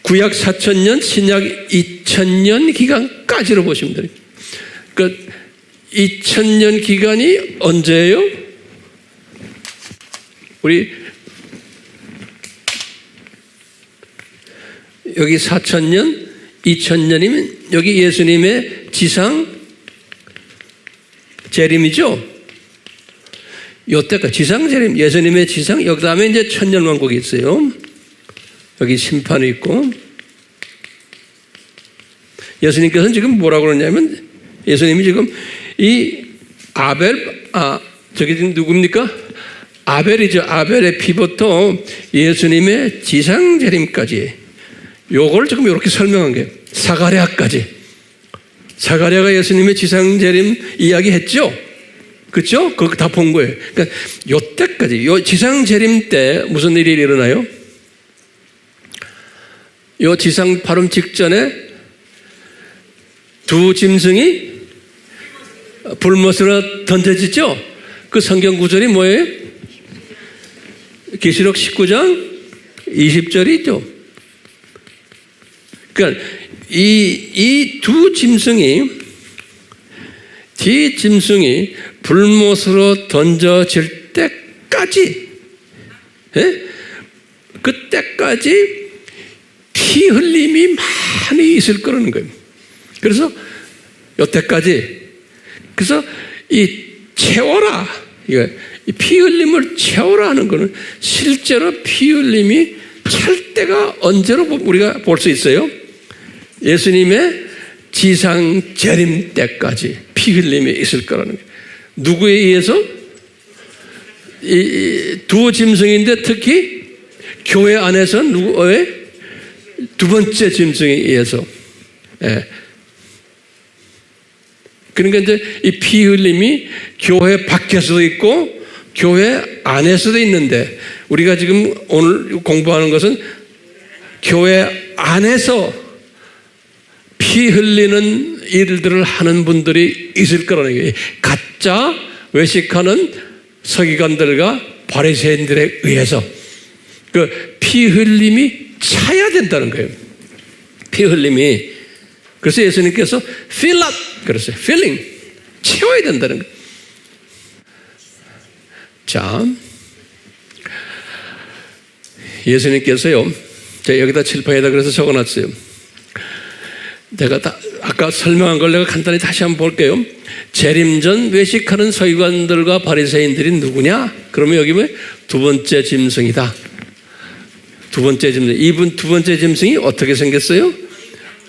구약 4,000년, 신약 2,000년 기간까지로 보시면 됩니다. 그러니까 2,000년 기간이 언제예요? 우리 여기 4,000년, 2,000년이면 여기 예수님의 지상 재림이죠. 요때까지 지상 재림, 예수님의 지상, 여기 다음에 이제 천년왕국이 있어요. 여기 심판이 있고, 예수님께서는 지금 뭐라고 그러냐면, 예수님이 지금 이 아벨, 저기 지금 누굽니까? 아벨이죠. 아벨의 피부터 예수님의 지상 재림까지, 요걸 지금 이렇게 설명한 거예요. 사가랴까지. 사가랴가 예수님의 지상 재림 이야기 했죠? 그렇죠? 그거 다 본 거예요. 그러니까 요때까지, 요 지상 재림 때 무슨 일이 일어나요? 요 지상 발음 직전에 두 짐승이 불못으로 던져지죠? 그 성경 구절이 뭐예요? 계시록 19장 20절이 있죠. 그러니까 이 두 짐승이 불못으로 던져질 때까지, 그때까지 피 흘림이 많이 있을 거라는 거예요. 그래서 여태까지 그래서 이 채워라, 이 피 흘림을 채워라 하는 것은 실제로 피 흘림이 찰 때가 언제로 우리가 볼 수 있어요? 예수님의 지상 재림 때까지 피 흘림이 있을 거라는 거예요. 누구에 의해서? 이 두 짐승인데 특히 교회 안에서 누구의 두 번째 짐승에 의해서. 예. 그러니까 이제 이 피 흘림이 교회 밖에서도 있고 교회 안에서도 있는데, 우리가 지금 오늘 공부하는 것은 교회 안에서 피 흘리는 일들을 하는 분들이 있을 거라는 거예요. 가짜 외식하는 서기관들과 바리새인들에 의해서 그 피 흘림이 차야 된다는 거예요. 피 흘림이. 그래서 예수님께서 fill up 그랬어요. filling, 채워야 된다는 거예요. 자, 예수님께서요, 제가 여기다 칠판에다 그래서 적어놨어요. 제가 아까 설명한 걸 내가 간단히 다시 한번 볼게요. 재림 전 외식하는 서기관들과 바리새인들이 누구냐? 그러면 여기 뭐 두 번째 짐승이다. 두 번째 짐승. 이분 두 번째 짐승이 어떻게 생겼어요?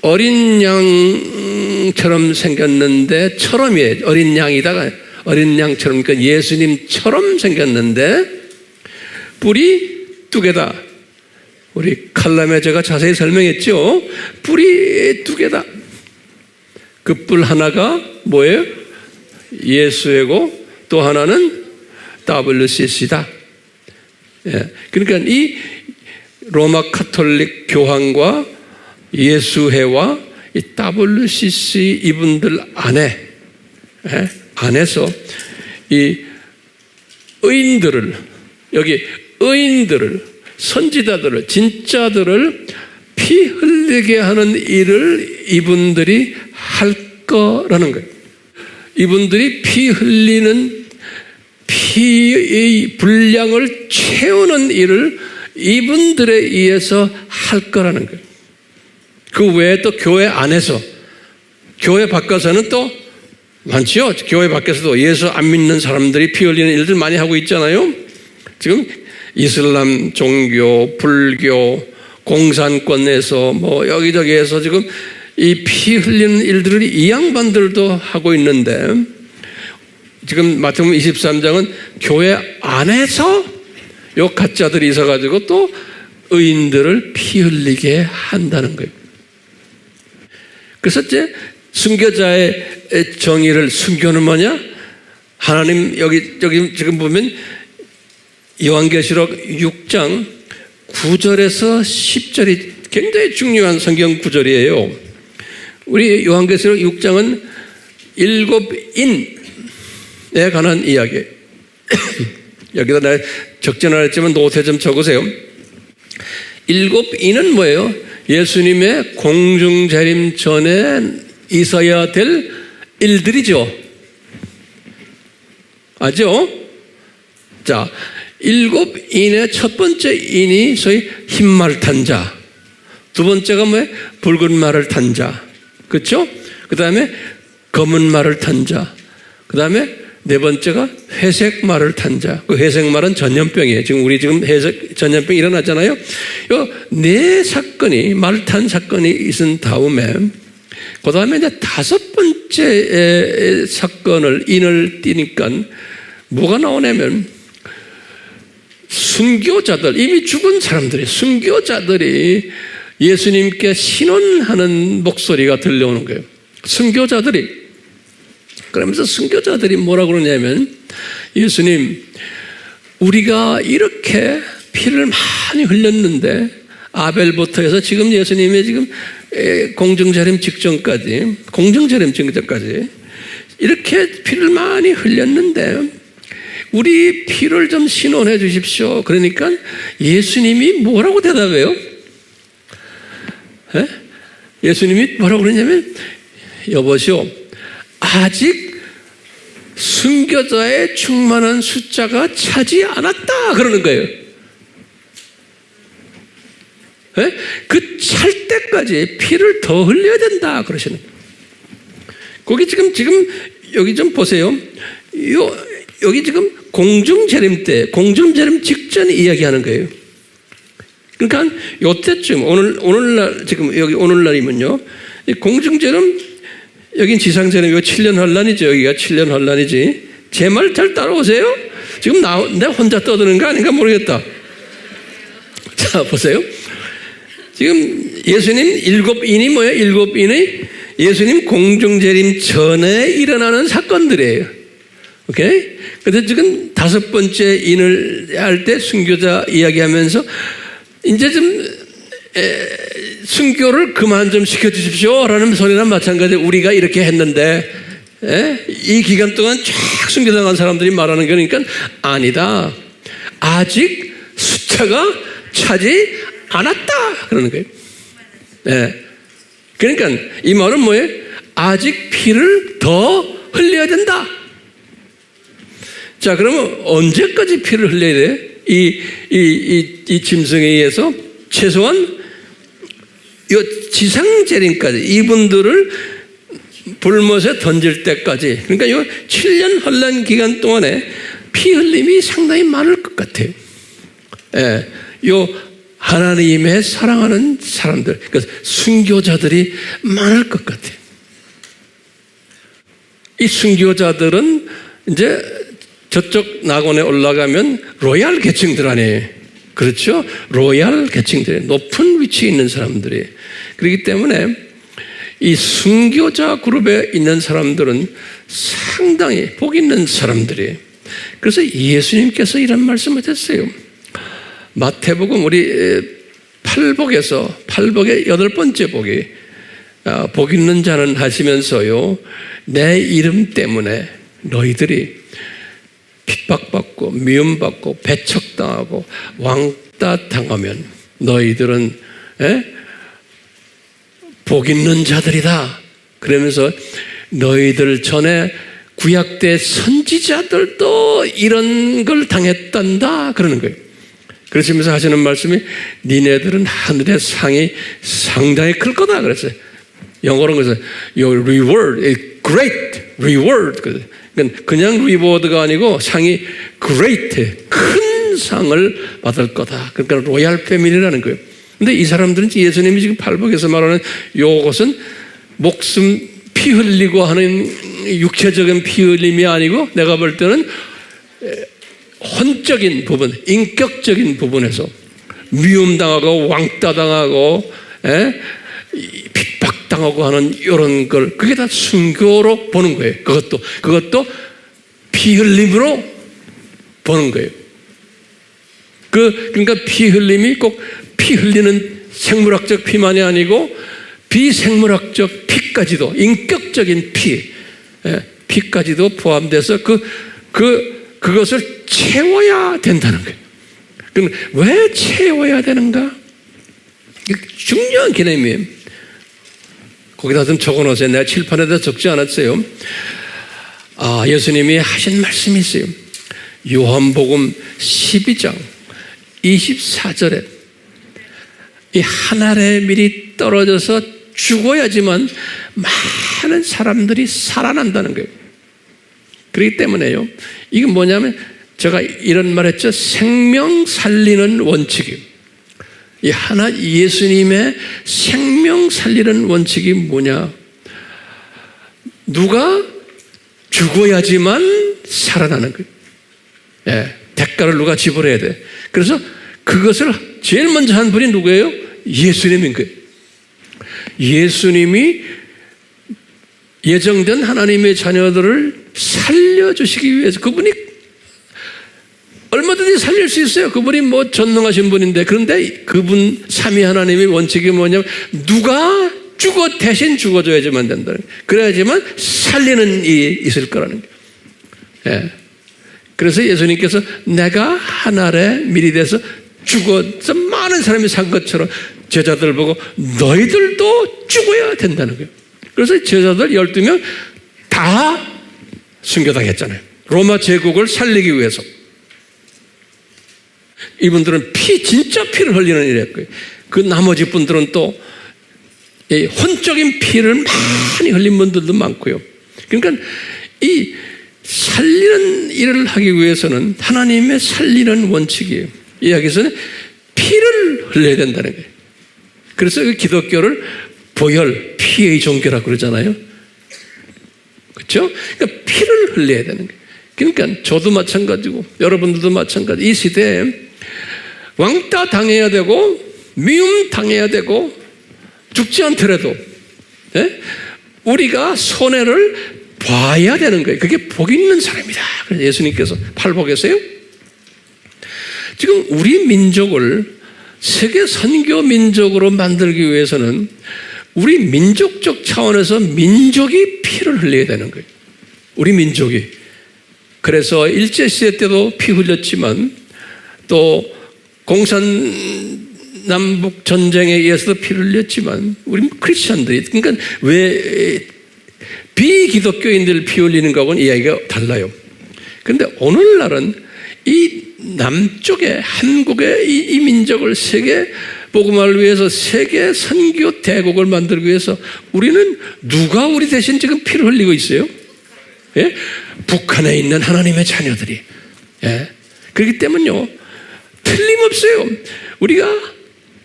어린 양처럼 생겼는데, 처럼이에요. 어린 양이다가 어린 양처럼, 그러니까 예수님처럼 생겼는데 뿔이 두 개다. 우리 칼럼에 제가 자세히 설명했죠. 뿔이 두 개다. 그 뿔 하나가 뭐예요? 예수이고 또 하나는 WCC다. 예. 그러니까 이 로마 카톨릭 교황과 예수회와 이 WCC 이분들 안에, 예? 안에서 이 의인들을, 여기 의인들을, 선지자들을, 진짜들을 피 흘리게 하는 일을 이분들이 할 거라는 거예요. 이분들이 피 흘리는 피의 분량을 채우는 일을 이분들에 의해서 할 거라는 거예요. 그 외에 또 교회 안에서, 교회 밖에서는 또 많지요. 교회 밖에서도 예수 안 믿는 사람들이 피 흘리는 일들 많이 하고 있잖아요. 지금 이슬람 종교, 불교, 공산권에서 뭐 여기저기에서 지금 이 피 흘리는 일들을 이 양반들도 하고 있는데, 지금 마태복음 23장은 교회 안에서 요 가짜들이 있어가지고 또 의인들을 피 흘리게 한다는 거예요. 그래서 이제 순교자의 정의를, 순교는 뭐냐? 하나님, 여기 지금 보면 요한계시록 6장 9절에서 10절이 굉장히 중요한 성경 구절이에요. 우리 요한계시록 6장은 7인에 관한 이야기. 여기다 내가 적지 않았지만 노트에 좀 적으세요. 7인은 뭐예요? 예수님의 공중재림 전에 있어야 될 일들이죠. 아죠? 자, 7인의 첫 번째 인이 소위 흰 말을 탄 자, 두 번째가 뭐예요? 붉은 말을 탄 자, 그렇죠? 그 다음에 검은 말을 탄 자, 그 다음에 네 번째가 회색 말을 탄 자. 그 회색 말은 전염병이에요. 지금 회색 전염병 일어났잖아요. 요 네 사건이, 말 탄 사건이 있은 다음에, 그 다음에 이제 다섯 번째 사건을, 인을 띄니까 뭐가 나오냐면, 순교자들, 이미 죽은 사람들이, 순교자들이 예수님께 신원하는 목소리가 들려오는 거예요. 순교자들이. 그러면서 순교자들이 뭐라고 그러냐면, 예수님, 우리가 이렇게 피를 많이 흘렸는데, 아벨부터 해서 지금 예수님의 지금 공중재림 직전까지, 이렇게 피를 많이 흘렸는데, 우리 피를 좀 신원해 주십시오. 그러니까 예수님이 뭐라고 대답해요? 에? 예수님이 뭐라고 그러냐면, 여보시오, 아직 순교자의 충만한 숫자가 차지 않았다 그러는 거예요. 그 찰 때까지 피를 더 흘려야 된다 그러시는 거예요. 거기 지금 여기 좀 보세요. 여기 지금 공중재림 때, 공중재림 직전에 이야기하는 거예요. 그러니까 요때쯤, 오늘날, 지금 여기 오늘날이면요. 공중재림, 여긴 지상재림, 여기 7년 환란이죠. 여기가 7년 환란이지. 제 말 잘 따라오세요? 지금 내가 혼자 떠드는 거 아닌가 모르겠다. 자, 보세요. 지금 예수님 7인이 뭐예요? 7인이 예수님 공중재림 전에 일어나는 사건들이에요. 오케이? 그래서 지금 5번째 인을 할 때 순교자 이야기하면서 이제 좀 순교를 그만 좀 시켜주십시오 라는 소리랑 마찬가지로 우리가 이렇게 했는데 이 기간 동안 쫙 순교당한 사람들이 말하는 거니까 아니다. 아직 숫자가 차지 않았다. 그러는 거예요. 그러니까 이 말은 뭐예요? 아직 피를 더 흘려야 된다. 자, 그러면 언제까지 피를 흘려야 돼? 이 짐승에 의해서 최소한 이 지상재림까지 이분들을 불못에 던질 때까지, 그러니까 이 7년 환란 기간 동안에 피 흘림이 상당히 많을 것 같아요. 요 하나님의 사랑하는 사람들, 그러니까 순교자들이 많을 것 같아요. 이 순교자들은 이제 저쪽 낙원에 올라가면 로얄 계층들 아니에요. 그렇죠? 로얄 계층들, 높은 위치에 있는 사람들이. 그렇기 때문에 이 순교자 그룹에 있는 사람들은 상당히 복 있는 사람들이에요. 그래서 예수님께서 이런 말씀을 했어요. 마태복음 우리 8복의 8번째 복이 복 있는 자는 하시면서요, 내 이름 때문에 너희들이 핍박받고 미움받고 배척당하고 왕따 당하면 너희들은 복 있는 자들이다. 그러면서 너희들 전에 구약 때 선지자들도 이런 걸 당했단다 그러는 거예요. 그러시면서 하시는 말씀이 니네들은 하늘의 상이 상당히 클 거다 그랬어요. 영어로는 그래서 your reward is great reward. 그러니까 그냥 리워드가 아니고 상이 great, 큰 상을 받을 거다. 그러니까 로얄 패밀리라는 거예요. 근데 이 사람들은 예수님이 지금 팔복에서 말하는 요것은 목숨 피 흘리고 하는 육체적인 피 흘림이 아니고 내가 볼 때는 혼적인 부분, 인격적인 부분에서 미움당하고 왕따당하고 핍박당하고 하는 이런 걸, 그게 다 순교로 보는 거예요. 그것도 피 흘림으로 보는 거예요. 그러니까 피 흘림이 꼭 피 흘리는 생물학적 피만이 아니고 비생물학적 피까지도, 인격적인 피까지도 포함돼서 그것을 채워야 된다는 거예요. 그럼 왜 채워야 되는가? 중요한 개념이에요. 거기다 좀 적어놓으세요. 내가 칠판에다 적지 않았어요. 예수님이 하신 말씀이 있어요. 요한복음 12장 24절에 이 하늘의 밀이 떨어져서 죽어야지만 많은 사람들이 살아난다는 거예요. 그렇기 때문에요, 이건 뭐냐면 제가 이런 말 했죠. 생명 살리는 원칙이에요. 예수님의 생명 살리는 원칙이 뭐냐? 누가 죽어야지만 살아나는 거예요. 대가를 누가 지불해야 돼. 그래서 그것을 제일 먼저 한 분이 누구예요? 예수님인 거예요. 예수님이 예정된 하나님의 자녀들을 살려주시기 위해서, 그분이 얼마든지 살릴 수 있어요. 그분이 뭐 전능하신 분인데, 그런데 그분 삼위 하나님의 원칙이 뭐냐면 누가 대신 죽어줘야지만 된다는 거예요. 그래야지만 살리는 일이 있을 거라는 거예요. 그래서 예수님께서 내가 하늘의 밀이 돼서 죽어서 많은 사람이 산 것처럼 제자들 보고 너희들도 죽어야 된다는 거예요. 그래서 제자들 12명 다 순교당했잖아요. 로마 제국을 살리기 위해서. 이분들은 진짜 피를 흘리는 일을 했고요. 그 나머지 분들은 또 혼적인 피를 많이 흘린 분들도 많고요. 그러니까 이 살리는 일을 하기 위해서는 하나님의 살리는 원칙이에요. 이야기에서는 피를 흘려야 된다는 거예요. 그래서 기독교를 보혈, 피의 종교라고 그러잖아요. 그렇죠? 그러니까 피를 흘려야 되는 거예요. 그러니까 저도 마찬가지고 여러분들도 마찬가지. 이 시대에 왕따 당해야 되고 미움 당해야 되고 죽지 않더라도 우리가 손해를 봐야 되는 거예요. 그게 복 있는 사람이다. 그래서 예수님께서 팔복에서요. 지금 우리 민족을 세계 선교 민족으로 만들기 위해서는 우리 민족적 차원에서 민족이 피를 흘려야 되는 거예요. 우리 민족이. 그래서 일제시대 때도 피 흘렸지만 또 공산남북 전쟁에 의해서도 피를 흘렸지만 우리 크리스천들이 그러니까 왜 비기독교인들 피 흘리는 거하고는 이야기가 달라요. 그런데 오늘날은 이 남쪽의 한국의 이 민족을 세계 복음화를 위해서 세계 선교 대국을 만들기 위해서 우리는 누가 우리 대신 지금 피를 흘리고 있어요? 예? 북한에 있는 하나님의 자녀들이. 예? 그렇기 때문에요. 틀림없어요. 우리가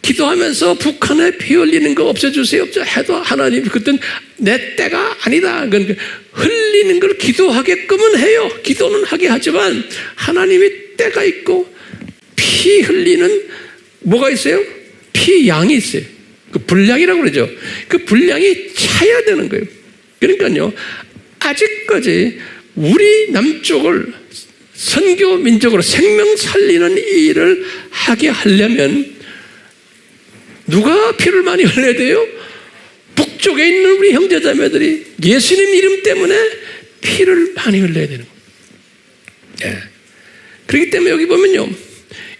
기도하면서 북한에 피 흘리는 거 없애주세요. 해도 하나님 그땐 내 때가 아니다. 그러니까 흘리는 걸 기도하게끔은 해요. 기도는 하게 하지만 하나님이 때가 있고 피 흘리는 뭐가 있어요? 피 양이 있어요. 그 분량이라고 그러죠. 그 분량이 차야 되는 거예요. 그러니까요. 아직까지 우리 남쪽을 선교 민족으로 생명 살리는 일을 하게 하려면 누가 피를 많이 흘려야 돼요? 북쪽에 있는 우리 형제자매들이 예수님 이름 때문에 피를 많이 흘려야 되는 거예요. 예. 그렇기 때문에 여기 보면요.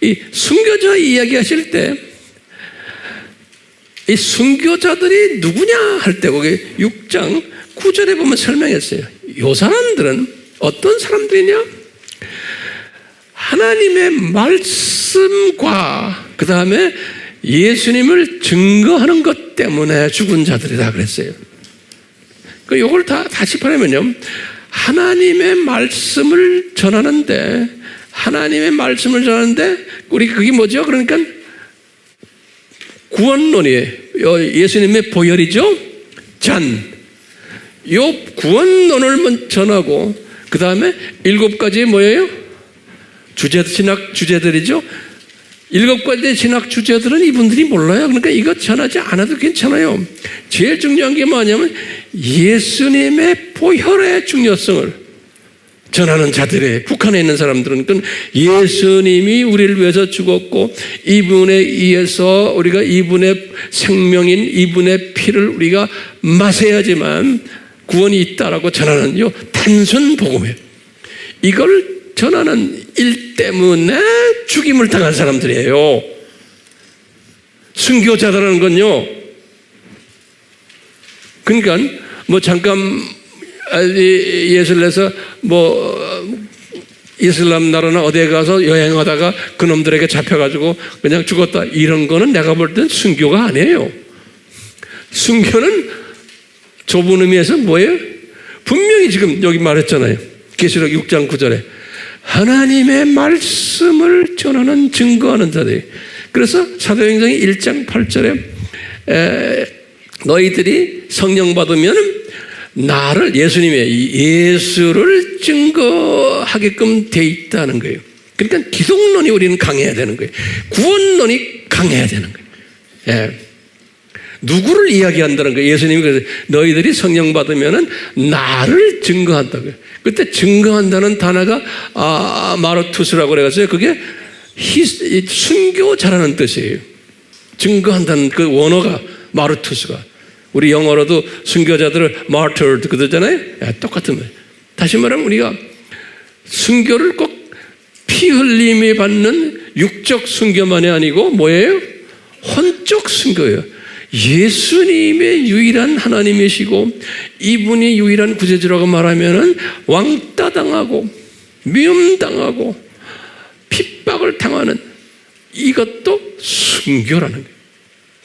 이 순교자 이야기하실 때 이 순교자들이 누구냐 할 때 거기 6장 9절에 보면 설명했어요. 이 사람들은 어떤 사람들이냐? 하나님의 말씀과 그 다음에 예수님을 증거하는 것 때문에 죽은 자들이다 그랬어요. 이걸 다 짚어내면요. 하나님의 말씀을 전하는데 우리 그게 뭐죠? 그러니까 구원론이에요. 예수님의 보혈이죠. 요 구원론을 전하고 그 다음에 7가지 뭐예요? 신학 주제들이죠. 7가지 신학 주제들은 이분들이 몰라요. 그러니까 이거 전하지 않아도 괜찮아요. 제일 중요한 게 뭐냐면 예수님의 보혈의 중요성을 전하는 자들이 북한에 있는 사람들은 예수님이 우리를 위해서 죽었고 이분에 의해서 우리가 이분의 생명인 이분의 피를 우리가 마셔야지만 구원이 있다라고 전하는 요 단순 복음이에요. 이걸 전하는 일 때문에 죽임을 당한 사람들이에요. 순교자들라는 건요. 그러니까 뭐 잠깐 예수를 해서 뭐 이슬람 나라나 어디에 가서 여행하다가 그놈들에게 잡혀가지고 그냥 죽었다 이런 거는 내가 볼 땐 순교가 아니에요. 순교는 좁은 의미에서 뭐예요? 분명히 지금 여기 말했잖아요. 계시록 6장 9절에 하나님의 말씀을 전하는 증거하는 자들이. 그래서 사도행전 1장 8절에 너희들이 성령 받으면 나를 예수를 증거하게끔 돼 있다는 거예요. 그러니까 기독론이 우리는 강해야 되는 거예요. 구원론이 강해야 되는 거예요. 예. 누구를 이야기한다는 거예요? 예수님이 그래서 너희들이 성령 받으면은 나를 증거한다고요. 그때 증거한다는 단어가 마르투스라고 그래가지고 그게 순교자라는 뜻이에요. 증거한다는 그 원어가 마르투스가. 우리 영어로도 순교자들을 martyred 그러잖아요. 똑같은 거예요. 다시 말하면 우리가 순교를 꼭 피 흘림이 받는 육적 순교만이 아니고 뭐예요? 혼적 순교예요. 예수님의 유일한 하나님이시고 이분이 유일한 구세주라고 말하면은 왕따 당하고 미움 당하고 핍박을 당하는 이것도 순교라는 거예요.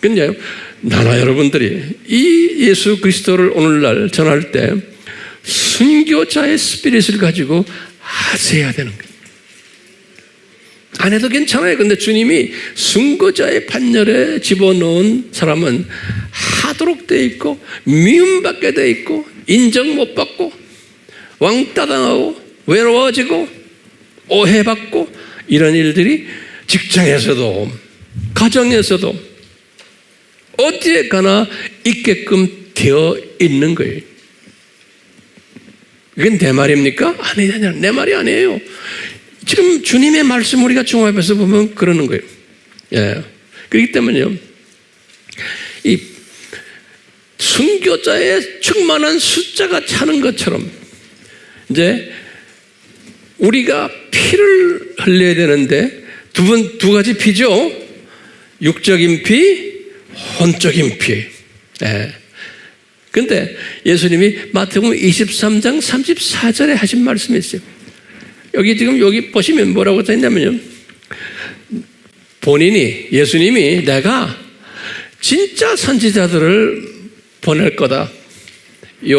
그러니까요. 나나 여러분들이 이 예수 그리스도를 오늘날 전할 때 순교자의 스피릿을 가지고 하세야 되는 거예요. 안 해도 괜찮아요. 근데 주님이 순교자의 판열에 집어넣은 사람은 하도록 돼 있고, 미움받게 돼 있고, 인정 못 받고, 왕따 당하고, 외로워지고, 오해받고, 이런 일들이 직장에서도, 가정에서도, 어디에 가나 있게끔 되어 있는 거예요. 이건 내 말입니까? 아니요, 내 말이 아니에요. 지금 주님의 말씀 우리가 종합해서 보면 그러는 거예요. 예. 그렇기 때문에요, 이 순교자의 충만한 숫자가 차는 것처럼 이제 우리가 피를 흘려야 되는데 두 가지 피죠. 육적인 피, 혼적인 피. 예. 근데 예수님이 마태복음 23장 34절에 하신 말씀이 있어요. 여기 보시면 뭐라고 써 있냐면요, 본인이, 예수님이 내가 진짜 선지자들을 보낼 거다. 이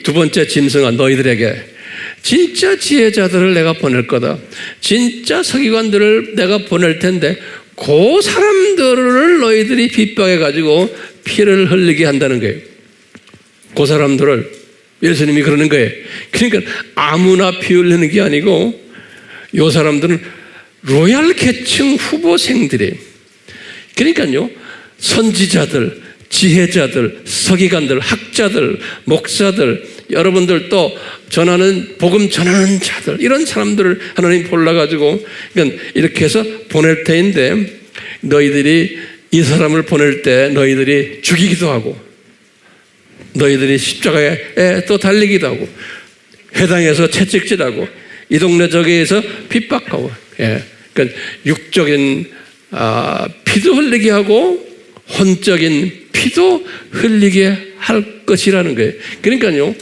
두 번째 짐승아, 너희들에게 진짜 지혜자들을 내가 보낼 거다. 진짜 서기관들을 내가 보낼 텐데 그 사람들을 너희들이 핍박해가지고 피를 흘리게 한다는 거예요. 그 사람들을 예수님이 그러는 거예요. 그러니까 아무나 피 흘리는 게 아니고 이 사람들은 로얄 계층 후보생들이에요. 그러니까요, 선지자들, 지혜자들, 서기관들, 학자들, 목사들, 여러분들 또 전하는, 복음 전하는 자들, 이런 사람들을 하나님 골라가지고 그러니까 이렇게 해서 보낼 때인데, 너희들이 이 사람을 보낼 때 너희들이 죽이기도 하고, 너희들이 십자가에 또 달리기도 하고, 회당에서 채찍질하고, 이 동네 저기에서 핍박하고, 예. 그러니까 육적인 피도 흘리게 하고 혼적인 피도 흘리게 할 것이라는 거예요. 그러니까요,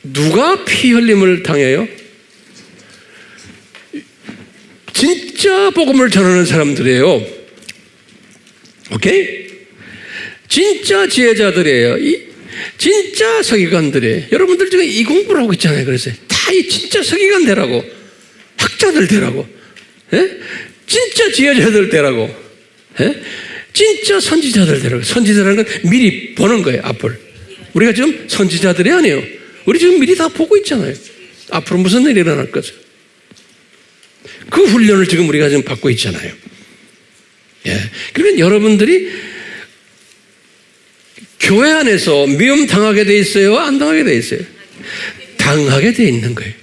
누가 피 흘림을 당해요? 진짜 복음을 전하는 사람들이에요. 오케이? 진짜 지혜자들이에요. 진짜 서기관들이에요. 여러분들 지금 이 공부를 하고 있잖아요. 그래서 다 이 진짜 서기관 되라고, 학자들 되라고, 예? 진짜 지혜자들 되라고, 예? 진짜 선지자들 되라고. 선지자라는 건 미리 보는 거예요, 앞을. 우리가 지금 선지자들이 아니에요. 우리 지금 미리 다 보고 있잖아요. 앞으로 무슨 일이 일어날 거죠. 그 훈련을 지금 우리가 지금 받고 있잖아요. 예. 그러니까 여러분들이 교회 안에서 미움 당하게 돼 있어요? 안 당하게 돼 있어요? 당하게 돼 있는 거예요.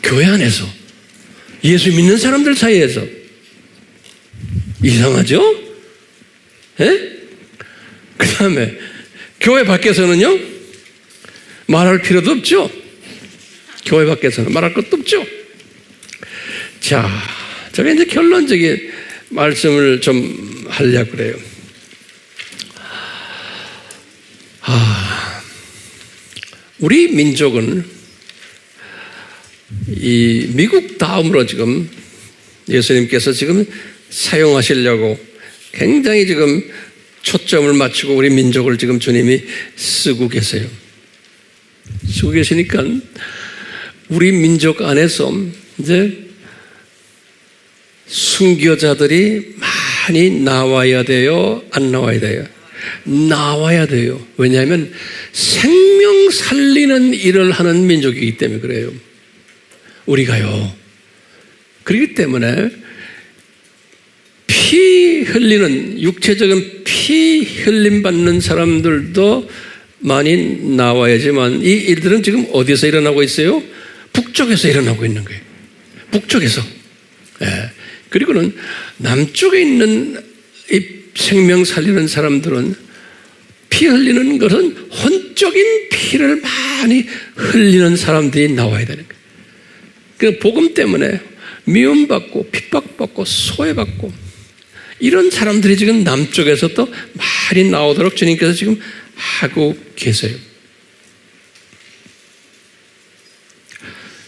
교회 안에서. 예수 믿는 사람들 사이에서. 이상하죠? 예? 그 다음에 교회 밖에서는요, 말할 필요도 없죠. 교회 밖에서는 말할 것도 없죠. 자, 제가 이제 결론적인 말씀을 좀 하려고 그래요. 우리 민족은 이 미국 다음으로 지금 예수님께서 지금 사용하시려고 굉장히 지금 초점을 맞추고 우리 민족을 지금 주님이 쓰고 계세요. 쓰고 계시니까 우리 민족 안에서 이제 순교자들이 많이 나와야 돼요? 안 나와야 돼요? 나와야 돼요. 왜냐하면 생명 살리는 일을 하는 민족이기 때문에 그래요. 우리가요. 그렇기 때문에 피 흘리는, 육체적인 피 흘림 받는 사람들도 많이 나와야지만, 이 일들은 지금 어디서 일어나고 있어요? 북쪽에서 일어나고 있는 거예요. 북쪽에서. 예. 그리고는 남쪽에 있는 이 생명 살리는 사람들은 피 흘리는 것은 혼적인 피를 많이 흘리는 사람들이 나와야 되는 거예요. 그 복음 때문에 미움받고 핍박받고 소외받고 이런 사람들이 지금 남쪽에서 또 많이 나오도록 주님께서 지금 하고 계세요.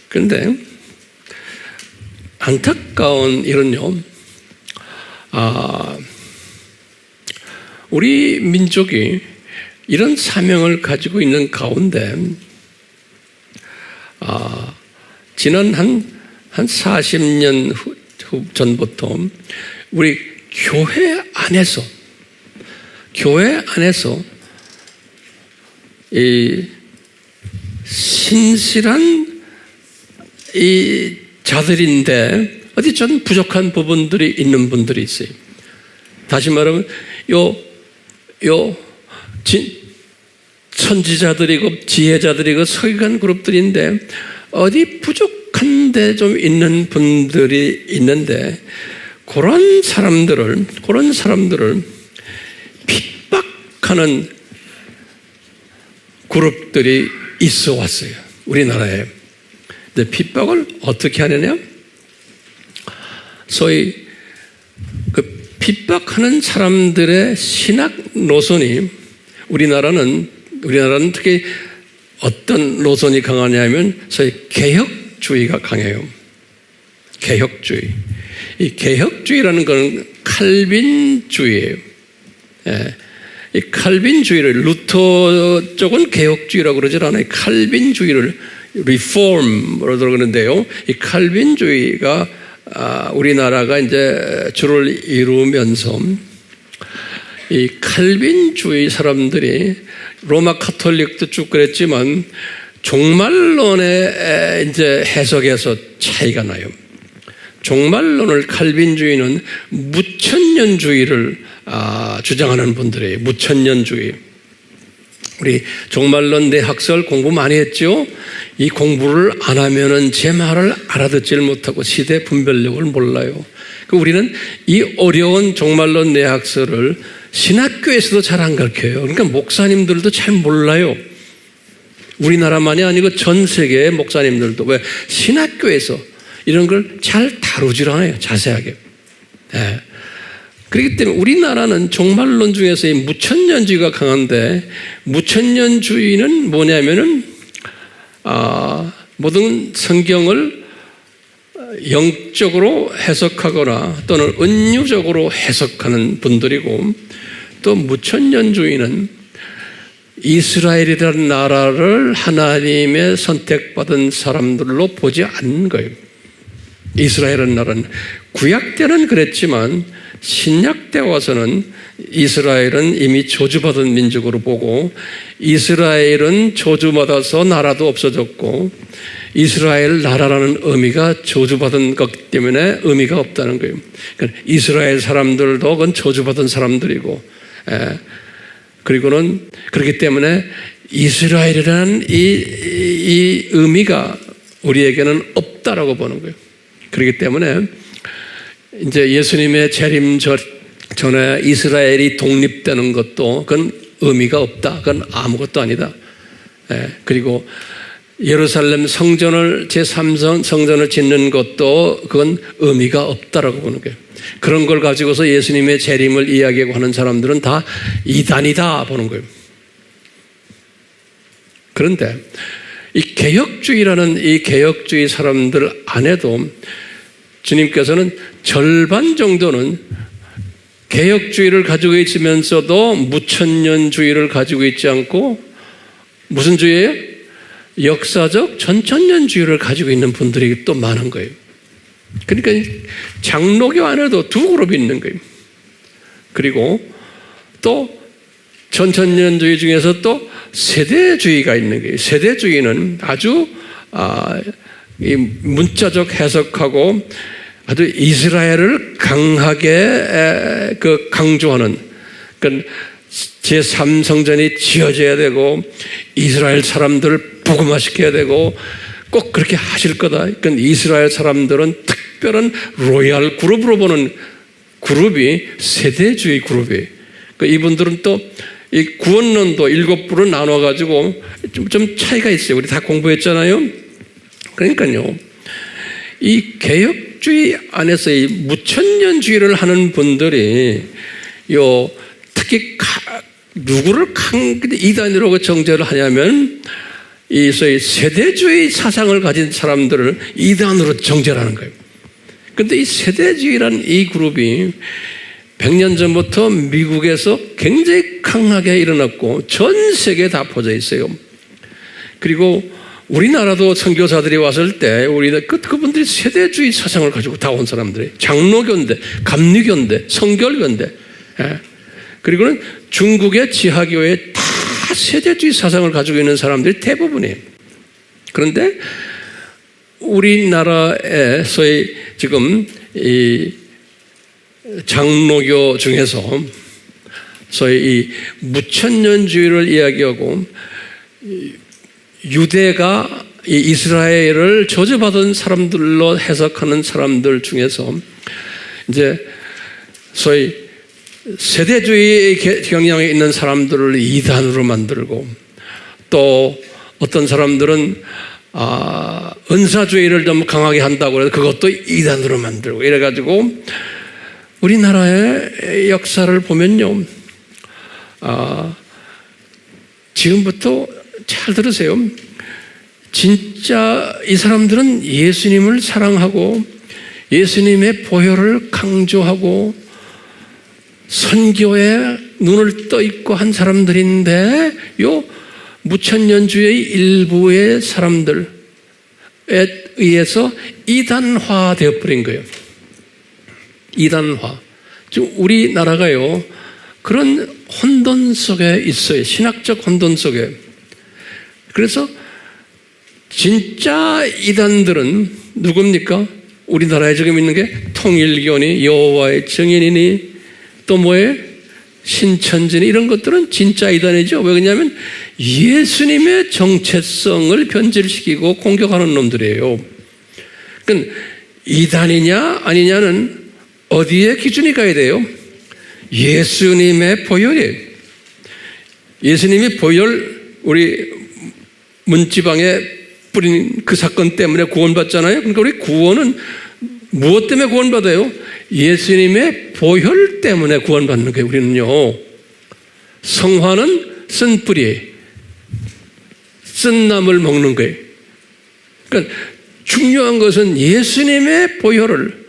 그런데 안타까운 일은요, 우리 민족이 이런 사명을 가지고 있는 가운데 지난 한 40년 전부터 우리 교회 안에서 이 신실한 이 자들인데 어디 좀 부족한 부분들이 있는 분들이 있어요. 다시 말하면 선지자들이고 지혜자들이고 서기관 그룹들인데 어디 부족한데 좀 있는 분들이 있는데 그런 사람들을 핍박하는 그룹들이 있어 왔어요. 우리나라에. 근데 핍박을 어떻게 하느냐? 소위 그 핍박하는 사람들의 신학 노선이 우리나라는 특히 어떤 노선이 강하냐면 소위 개혁주의가 강해요. 개혁주의. 이 개혁주의라는 것은 칼빈주의예요. 예. 이 칼빈주의를 루터 쪽은 개혁주의라고 그러질 않아요. 칼빈주의를 리폼으로 그러는데요. 이 칼빈주의가 우리나라가 이제 주를 이루면서 이 칼빈주의 사람들이 로마 카톨릭도 쭉 그랬지만 종말론의 이제 해석에서 차이가 나요. 종말론을 칼빈주의는 무천년주의를 주장하는 분들이에요. 무천년주의. 우리 종말론 내학설 공부 많이 했죠? 이 공부를 안 하면은 제 말을 알아듣질 못하고 시대 분별력을 몰라요. 우리는 이 어려운 종말론 내학설을 신학교에서도 잘 안 가르쳐요. 그러니까 목사님들도 잘 몰라요. 우리나라만이 아니고 전 세계의 목사님들도 왜 신학교에서 이런 걸 잘 다루질 않아요. 자세하게. 네. 그렇기 때문에 우리나라는 종말론 중에서 이 무천년주의가 강한데 무천년주의는 뭐냐면은 모든 성경을 영적으로 해석하거나 또는 은유적으로 해석하는 분들이고 또 무천년주의는 이스라엘이라는 나라를 하나님의 선택받은 사람들로 보지 않는 거예요. 이스라엘은 나라는 구약 때는 그랬지만 신약 때 와서는 이스라엘은 이미 저주받은 민족으로 보고 이스라엘은 저주받아서 나라도 없어졌고 이스라엘 나라라는 의미가 저주받은 것 때문에 의미가 없다는 거예요. 그러니까 이스라엘 사람들도 그건 저주받은 사람들이고 그리고는 그렇기 때문에 이스라엘이라는 이 의미가 우리에게는 없다라고 보는 거예요. 그렇기 때문에 이제 예수님의 재림 전에 이스라엘이 독립되는 것도 그건 의미가 없다. 그건 아무것도 아니다. 그리고 예루살렘 성전을 제3성 성전을 짓는 것도 그건 의미가 없다라고 보는 거예요. 그런 걸 가지고서 예수님의 재림을 이야기하고 하는 사람들은 다 이단이다 보는 거예요. 그런데 이 개혁주의라는 이 개혁주의 사람들 안에도 주님께서는 절반 정도는 개혁주의를 가지고 있으면서도 무천년주의를 가지고 있지 않고 무슨 주의예요? 역사적 전천년주의를 가지고 있는 분들이 또 많은 거예요. 그러니까 장로교 안에도 두 그룹이 있는 거예요. 그리고 또 전천년주의 중에서 또 세대주의가 있는 거예요. 세대주의는 아주 이 문자적 해석하고 아주 이스라엘을 강하게 강조하는 그러니까 제3성전이 지어져야 되고 이스라엘 사람들을 복음화시켜야 되고 꼭 그렇게 하실 거다. 그러니까 이스라엘 사람들은 특별한 로얄 그룹으로 보는 그룹이 세대주의 그룹이에요. 그러니까 이분들은 또 이 구원론도 7부로 나눠가지고 좀 차이가 있어요. 우리 다 공부했잖아요. 그러니까요. 이 개혁주의 안에서 이 무천년주의를 하는 분들이 특히 누구를 이단이라고 정죄를 하냐면 이 소위 세대주의 사상을 가진 사람들을 이단으로 정죄를 하는 거예요. 그런데 이 세대주의라는 이 그룹이 100년 전부터 미국에서 굉장히 강하게 일어났고 전 세계에 다 퍼져 있어요. 그리고 우리나라도 선교사들이 왔을 때 그분들이 세대주의 사상을 가지고 다 온 사람들이 장로교인데, 감리교인데, 성결교인데, 그리고는 중국의 지하교회 다 세대주의 사상을 가지고 있는 사람들이 대부분이에요. 그런데 우리나라에서의 지금 이 장로교 중에서 소위 이 무천년주의를 이야기하고 유대가 이스라엘을 저주받은 사람들로 해석하는 사람들 중에서 이제 소위 세대주의 경향에 있는 사람들을 이단으로 만들고, 또 어떤 사람들은 은사주의를 좀 강하게 한다고 해서 그것도 이단으로 만들고 이래가지고 우리나라의 역사를 보면요, 지금부터 잘 들으세요. 진짜 이 사람들은 예수님을 사랑하고 예수님의 보혈을 강조하고 선교에 눈을 떠 있고 한 사람들인데, 요 무천년주의 일부의 사람들에 의해서 이단화 되어버린 거예요. 이단화. 지금 우리나라가요, 그런 혼돈 속에 있어요. 신학적 혼돈 속에. 그래서 진짜 이단들은 누굽니까? 우리나라에 지금 있는 게 통일교니, 여호와의 증인이니, 또 뭐예요? 신천지니, 이런 것들은 진짜 이단이죠. 왜 그러냐면 예수님의 정체성을 변질시키고 공격하는 놈들이에요. 그러니까 이단이냐 아니냐는 어디에 기준이 가야 돼요? 예수님의 보혈이에요. 예수님이 보혈, 우리 문지방에 뿌린 그 사건 때문에 구원받잖아요. 그러니까 우리 구원은 무엇 때문에 구원받아요? 예수님의 보혈 때문에 구원받는 거예요. 우리는요, 성화는 쓴 뿌리, 쓴 나물 먹는 거예요. 그러니까 중요한 것은 예수님의 보혈을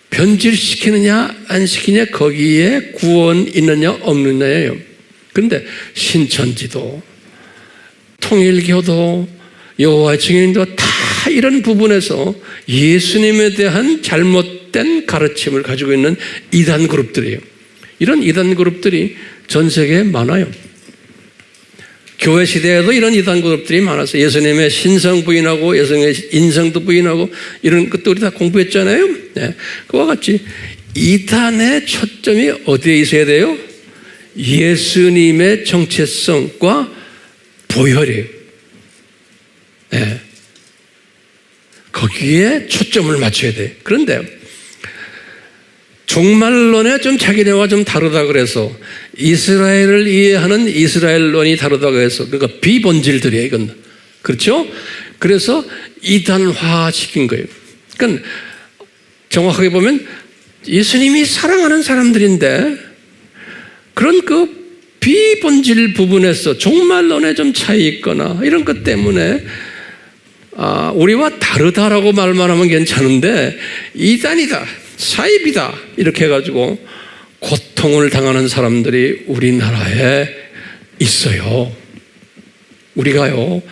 변질시키느냐 안 시키느냐, 거기에 구원 있느냐 없느냐예요. 그런데 신천지도 통일교도 여호와의 증인도 다 이런 부분에서 예수님에 대한 잘못된 가르침을 가지고 있는 이단 그룹들이에요. 이런 이단 그룹들이 전 세계에 많아요. 교회 시대에도 이런 이단 그룹들이 많아서 예수님의 신성 부인하고 예수님의 인성도 부인하고 이런 것도 우리 다 공부했잖아요. 네. 그와 같이 이단의 초점이 어디에 있어야 돼요? 예수님의 정체성과 보혈이에요. 네. 거기에 초점을 맞춰야 돼. 그런데 종말론에 좀 자기네와 좀 다르다 그래서 이스라엘을 이해하는 이스라엘론이 다르다고 해서, 그러니까 비본질들이에요, 이건. 그렇죠? 그래서 이단화 시킨 거예요. 그러니까 정확하게 보면 예수님이 사랑하는 사람들인데 그런 그 비본질 부분에서 종말론에 좀 차이 있거나 이런 것 때문에 우리와 다르다라고 말만 하면 괜찮은데 이단이다, 사입이다 이렇게 해가지고 고통을 당하는 사람들이 우리나라에 있어요. 우리가요.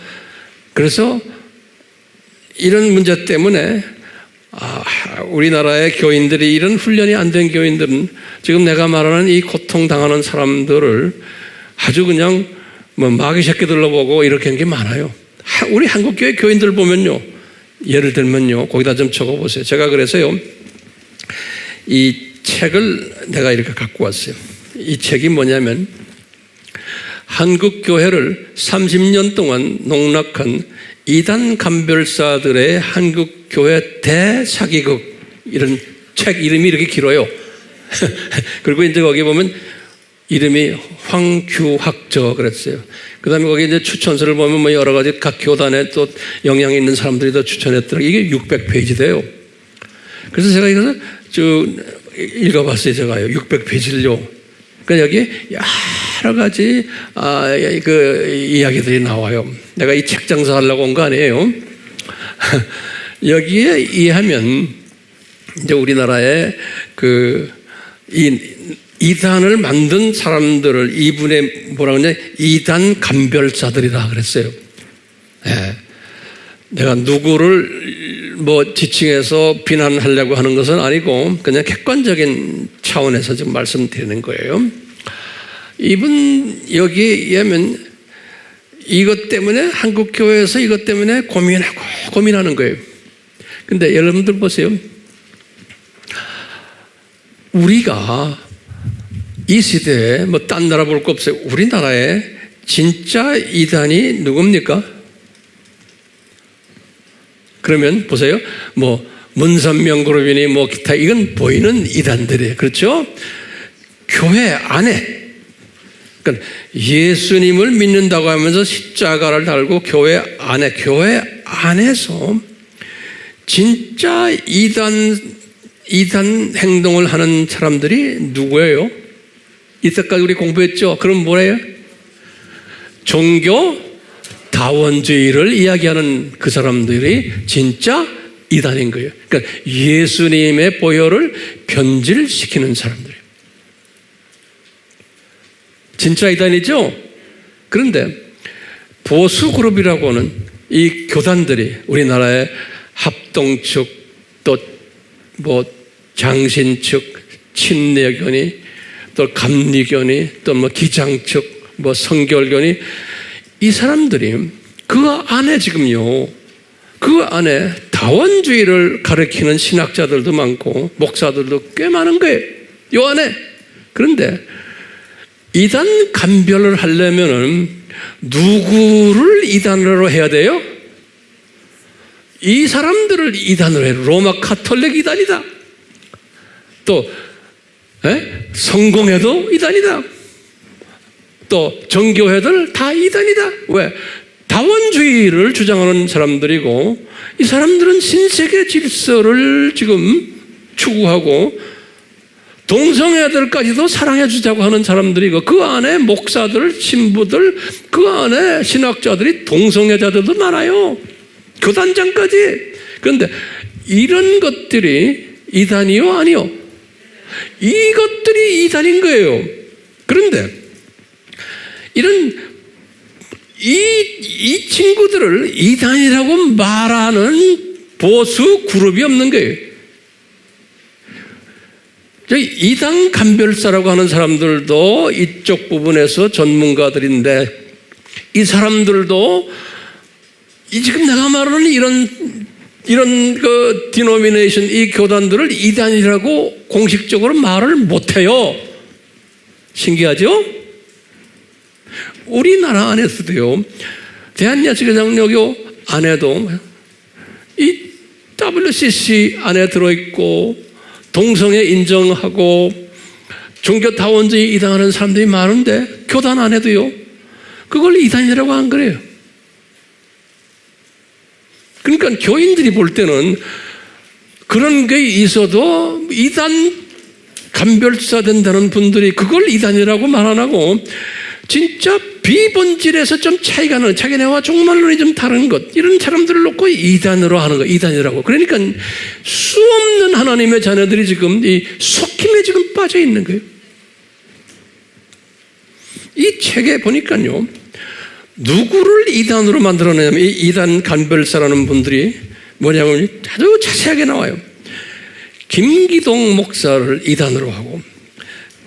그래서 이런 문제 때문에 우리나라의 교인들이, 이런 훈련이 안 된 교인들은 지금 내가 말하는 이 고통당하는 사람들을 아주 그냥 뭐 마귀 새끼들로 보고 이렇게 하는 게 많아요. 우리 한국교회 교인들 보면요, 예를 들면요, 거기다 좀 적어보세요. 제가 그래서요, 이 책을 내가 이렇게 갖고 왔어요. 이 책이 뭐냐면 한국교회를 30년 동안 농락한 이단 감별사들의 한국교회 대사기극, 이런 책 이름이 이렇게 길어요. 그리고 이제 거기 보면 이름이 황규학저 그랬어요. 그 다음에 거기 이제 추천서를 보면 뭐 여러 가지 각 교단에 또 영향이 있는 사람들이 더 추천했더라고요. 이게 600페이지 돼요. 그래서 제가 이것을 쭉 읽어봤어요. 제가요. 600페이지를요. 그러니까 여기 여러 가지 그 이야기들이 나와요. 내가 이 책 장사하려고 온 거 아니에요. 여기에 의하면 이제 우리나라의 그 이단을 만든 사람들을 이분의 뭐라 그러냐, 이단 감별자들이라 그랬어요. 네. 내가 누구를 지칭해서 비난하려고 하는 것은 아니고 그냥 객관적인 차원에서 지금 말씀드리는 거예요. 이분 여기에 의하면 이것 때문에 한국 교회에서 이것 때문에 고민하는 거예요. 근데 여러분들 보세요. 우리가 이 시대에 딴 나라 볼 거 없어요. 우리나라에 진짜 이단이 누굽니까? 그러면 보세요. 문선명 그룹이니 기타 이건 보이는 이단들이에요. 그렇죠? 교회 안에 그러니까 예수님을 믿는다고 하면서 십자가를 달고 교회 안에서 진짜 이단 행동을 하는 사람들이 누구예요? 이때까지 우리 공부했죠? 그럼 뭐예요? 종교 다원주의를 이야기하는 그 사람들이 진짜 이단인 거예요. 그러니까 예수님의 보혈을 변질시키는 사람들이에요. 진짜 이단이죠? 그런데 보수그룹이라고 하는 이 교단들이 우리나라의 합동측 또 장신측 친례견이 또 감리견이 또 기장측 성결견이 이 사람들이 그 안에 지금요 그 안에 다원주의를 가르치는 신학자들도 많고 목사들도 꽤 많은 거예요. 이 안에. 그런데 이단 감별을 하려면은 누구를 이단으로 해야 돼요? 이 사람들을 이단으로 해요. 로마 카톨릭 이단이다. 또 성공회도 이단이다. 또 정교회들 다 이단이다. 왜? 다원주의를 주장하는 사람들이고 이 사람들은 신세계 질서를 지금 추구하고 동성애들까지도 사랑해 주자고 하는 사람들이고 그 안에 목사들, 신부들, 그 안에 신학자들이 동성애자들도 많아요. 교단장까지. 그런데 이런 것들이 이단이요? 아니요? 이것들이 이단인 거예요. 그런데 이 친구들을 이단이라고 말하는 보수 그룹이 없는 거예요. 이단 감별사라고 하는 사람들도 이쪽 부분에서 전문가들인데 이 사람들도 지금 내가 말하는 이런 그 디노미네이션 이 교단들을 이단이라고 공식적으로 말을 못해요. 신기하죠? 우리나라 안에서도요, 대한야시교장로교 안에도 이 WCC 안에 들어있고 동성애 인정하고 종교다원주의 이단하는 사람들이 많은데 교단 안에도요, 그걸 이단이라고 안 그래요. 그러니까 교인들이 볼 때는 그런 게 있어도 이단 감별사 된다는 분들이 그걸 이단이라고 말 안 하고 진짜 비본질에서 좀 차이가 나는 자기네와 종말론이 좀 다른 것 이런 사람들을 놓고 이단으로 하는 거 이단이라고. 그러니까 수 없는 하나님의 자녀들이 지금 이 속임에 지금 빠져 있는 거예요. 이 책에 보니까요, 누구를 이단으로 만들어내냐면 이 이단 감별사라는 분들이 뭐냐면 아주 자세하게 나와요. 김기동 목사를 이단으로 하고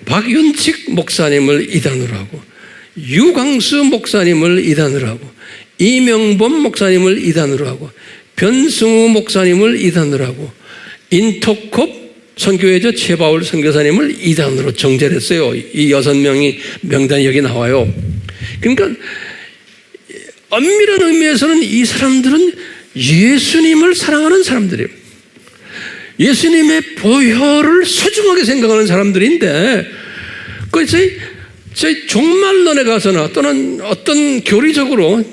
박윤칙 목사님을 이단으로 하고 유광수 목사님을 이단으로 하고 이명범 목사님을 이단으로 하고 변승우 목사님을 이단으로 하고 인터콥 선교회저 최바울 선교사님을 이단으로 정죄를 했어요. 이 6명이 명단이 여기 나와요. 그러니까 엄밀한 의미에서는 이 사람들은 예수님을 사랑하는 사람들이에요. 예수님의 보혈을 소중하게 생각하는 사람들인데 그래서 저희 종말론에 가서나 또는 어떤 교리적으로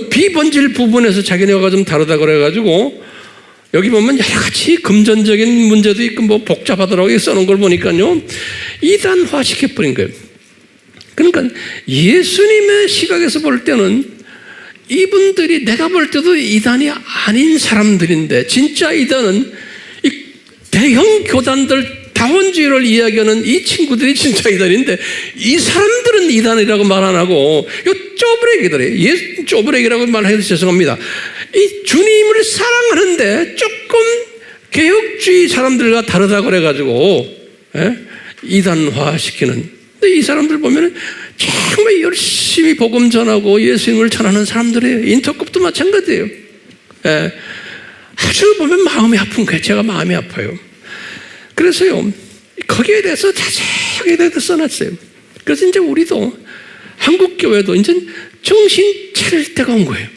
비본질 부분에서 자기네가 좀 다르다 그래가지고 여기 보면 여러 가지 금전적인 문제도 있고 복잡하더라고요. 써놓은 걸 보니까요, 이단화 시켜버린 거예요. 그러니까 예수님의 시각에서 볼 때는 이분들이 내가 볼 때도 이단이 아닌 사람들인데 진짜 이단은 이 대형 교단들 다원주의를 이야기하는 이 친구들이 진짜 이단인데 이 사람들은 이단이라고 말 안 하고 이 쪼브레기들이에요. 쪼브레기라고 말해서 죄송합니다. 이 주님을 사랑하는데 조금 개혁주의 사람들과 다르다고 그래가지고 이단화시키는. 근데 이 사람들 보면 정말 열심히 복음 전하고 예수님을 전하는 사람들이에요. 인터컵도 마찬가지예요. 아주 보면 마음이 아픈 거예요. 제가 마음이 아파요. 그래서요, 거기에 대해서 자세하게 대해서 써놨어요. 그래서 이제 우리도 한국교회도 이제 정신 차릴 때가 온 거예요.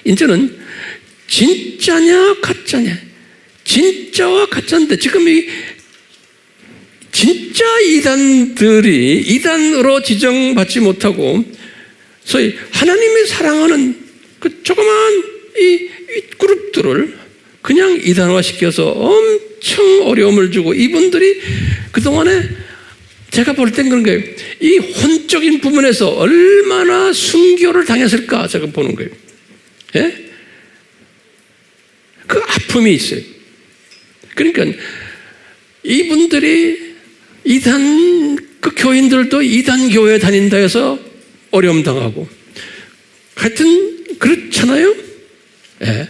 이제는 진짜냐 가짜냐, 진짜와 가짜인데 지금 이 진짜 이단들이 이단으로 지정받지 못하고 소위 하나님이 사랑하는 그 조그만 이 그룹들을 그냥 이단화시켜서 엄청 어려움을 주고, 이분들이 그동안에 제가 볼 땐 그런 거예요. 이 혼적인 부분에서 얼마나 순교를 당했을까 제가 보는 거예요. 예? 그 아픔이 있어요. 그러니까 이분들이 이단, 그 교인들도 이단 교회에 다닌다 해서 어려움 당하고, 하여튼 그렇잖아요. 예.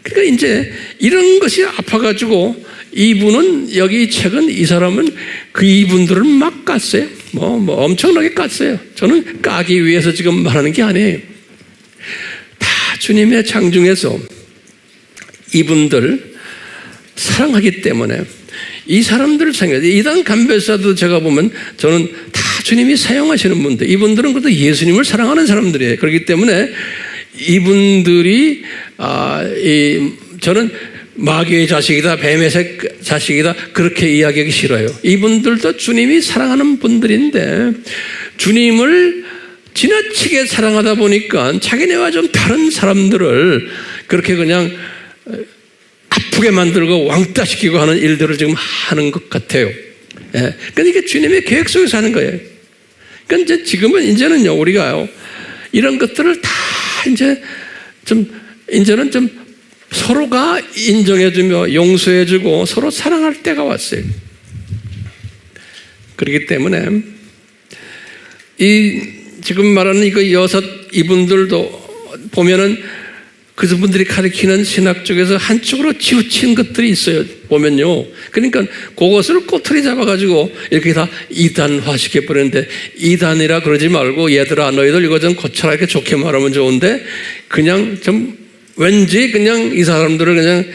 그러니까 이제 이런 것이 아파가지고 이분은, 여기 책은 이 사람은 그 이분들을 막 깠어요. 뭐 엄청나게 깠어요. 저는 까기 위해서 지금 말하는 게 아니에요. 다 주님의 창중에서 이분들 사랑하기 때문에 이 사람들을 생각해요. 이단 간별사도 제가 보면 저는 다 주님이 사용하시는 분들, 이분들은 그래도 예수님을 사랑하는 사람들이에요. 그렇기 때문에 이분들이 저는 마귀의 자식이다, 뱀의 자식이다, 그렇게 이야기하기 싫어요. 이분들도 주님이 사랑하는 분들인데 주님을 지나치게 사랑하다 보니까 자기네와 좀 다른 사람들을 그렇게 그냥 아프게 만들고 왕따시키고 하는 일들을 지금 하는 것 같아요. 예. 그러니까 주님의 계획 속에서 하는 거예요. 그러니까 이제 지금은 이제는요, 우리가요, 이런 것들을 다 이제는 좀 서로가 인정해주며 용서해주고 서로 사랑할 때가 왔어요. 그렇기 때문에 지금 말하는 이분들도 보면은 그분들이 가르치는 신학 쪽에서 한쪽으로 치우친 것들이 있어요. 보면요. 그러니까 그것을 꼬투리 잡아가지고 이렇게 다 이단화 시켜버리는데, 이단이라 그러지 말고 얘들아 너희들 이거 좀 고쳐라 이렇게 좋게 말하면 좋은데, 그냥 좀 왠지 그냥 이 사람들을 그냥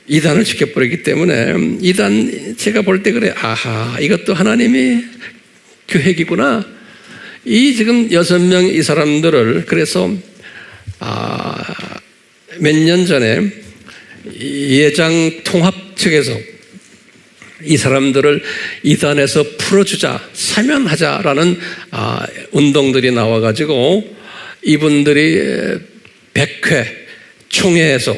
이단을 시켜버리기 때문에, 이단 제가 볼 때 그래, 아하, 이것도 하나님이 계획이구나. 이 지금 6명 이 사람들을, 그래서 몇 년 전에 예장 통합 측에서 이 사람들을 이단에서 풀어주자, 사면하자라는 운동들이 나와가지고 이분들이 100회 총회에서